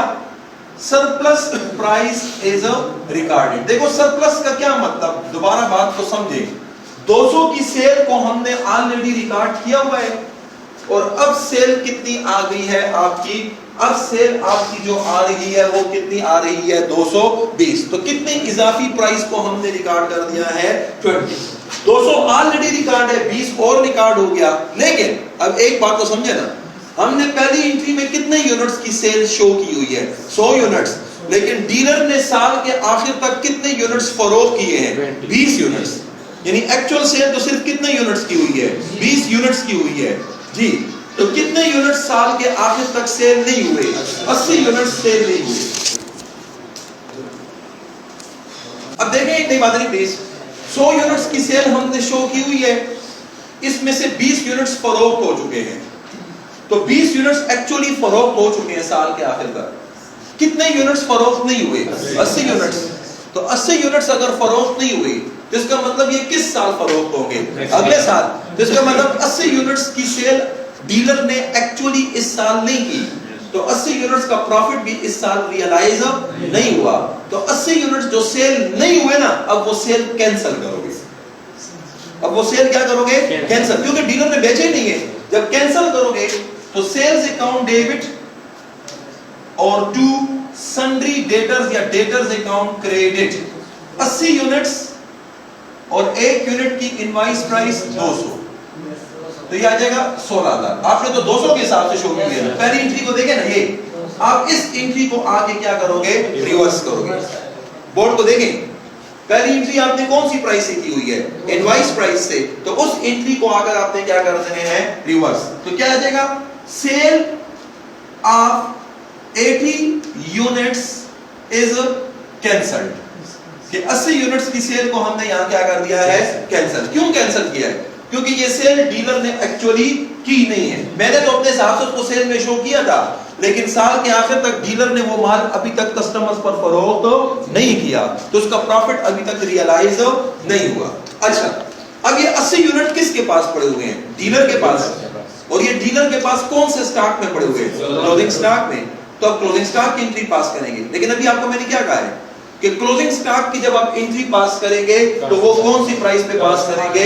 surplus price is recorded. دیکھو surplus کا کیا مطلب؟ دوبارہ بات کو سمجھیں. 200 کی سیل کو ہم نے آلریڈی ریکارڈ کیا ہوا ہے اور اب سیل کتنی آ گئی ہے آپ کی؟ اب سیل آپ کی جو آ رہی ہے وہ کتنی آ رہی ہے؟ 220. تو کتنے اضافی پرائس کو ہم نے ریکارڈ کر دیا ہے؟ 20. 200 آلریڈی ریکارڈ ہے, 20 اور ریکارڈ ہو گیا. لیکن اب ایک بات تو سمجھے نا, ہم نے پہلی انٹری میں کتنے یونٹس کی سیل شو کی ہوئی ہے؟ 100 یونٹس. لیکن ڈیلر نے سال کے آخر تک کتنے یونٹس فروخت کیے ہیں؟ 20 یونٹس. یعنی ایکچوئل سیل تو صرف کتنے یونٹس کی ہوئی ہے؟ 20 یونٹس کی ہوئی ہے. جی تو کتنے یونٹس سال کے آخر تک سیل نہیں ہوئے؟ 80 یونٹس سیل نہیں ہوئے. اب دیکھیں ایک نئی بات نہیں پلیز. 100 یونٹس کی سیل ہم نے شو کی ہوئی ہے, اس میں سے 20 یونٹس فروخت ہو چکے ہیں. تو 20 یونٹس ایکچولی فروخت ہو چکے ہیں سال کے آخر تک. کتنے یونٹس فروخت نہیں ہوئے؟ 80 یونٹس. تو 80 یونٹس اگر فروخت نہیں ہوئی تو اس کا مطلب یہ کس سال فروخت ہوں گے؟ اگلے سال. تو اس کا مطلب 80 یونٹس کی سیل ڈیلر نے ایکچولی اس سال نہیں کی, تو 80 یونٹس کا پروفٹ بھی اس سال ریئلائز نہیں ہوا. تو 80 یونٹس جو سیل نہیں ہوئے نا, اب وہ سیل کینسل کرو گے. اب وہ سیل کیا کرو گے؟ کینسل, کیونکہ ڈیلر نے بیچے ہی نہیں ہے. جب کینسل کرو گے تو سیلز اکاؤنٹ ڈیبٹ اور ٹو سنڈری ڈیٹرز یا ڈیٹرز اکاؤنٹ کریڈٹ 80 یونٹس اور ایک یونٹ کی انوائس پرائس 200. تو یہ آ جائے گا 16,000. آپ نے تو 200 کے حساب سے شو کی ہے. پہلی انٹری کو دیکھیں نا, یہ آپ اس انٹری کو آگے کیا کرو گے؟ ریورس کرو گے. بورڈ کو دیکھیں, پہلی انٹری آپ نے کون سی پرائس سے کی ہوئی ہے؟ انوائس پرائس سے. تو اس انٹری کو آگر آپ نے کیا کر دینے ہیں؟ ریورس. تو کیا آ جائے گا؟ Sale of 80 units is cancelled. کہ 80 یونٹس کی سیل کو ہم نے یہاں کیا کر دیا ہے؟ کینسل. کیوں کینسل کیا ہے؟ کیونکہ یہ سیل ڈیلر نے ایکچولی کی نہیں ہے. میں نے تو اپنے حساب سے اس کو سیل میں شو کیا تھا, لیکن سال کے آخر تک ڈیلر نے وہ مال ابھی تک کسٹمرز پر فروخت نہیں کیا, تو اس کا پروفٹ ابھی تک ریئلائز نہیں ہوا. اچھا اب یہ 80 یونٹ کس کے پاس پڑے ہوئے ہیں؟ ڈیلر کے پاس. اور یہ ڈیلر کے پاس کون سے سٹاک میں پڑے ہوئے ہیں؟ کلوزنگ سٹاک میں. تو اب کلوزنگ سٹاک کی انٹری پاس کریں گے. لیکن ابھی آپ کو میں نے کیا کہا ہے کہ کلوزنگ سٹاک کی جب آپ انٹری پاس کریں گے تو وہ کون سی پرائس پہ پاس کریں گے؟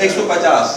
150,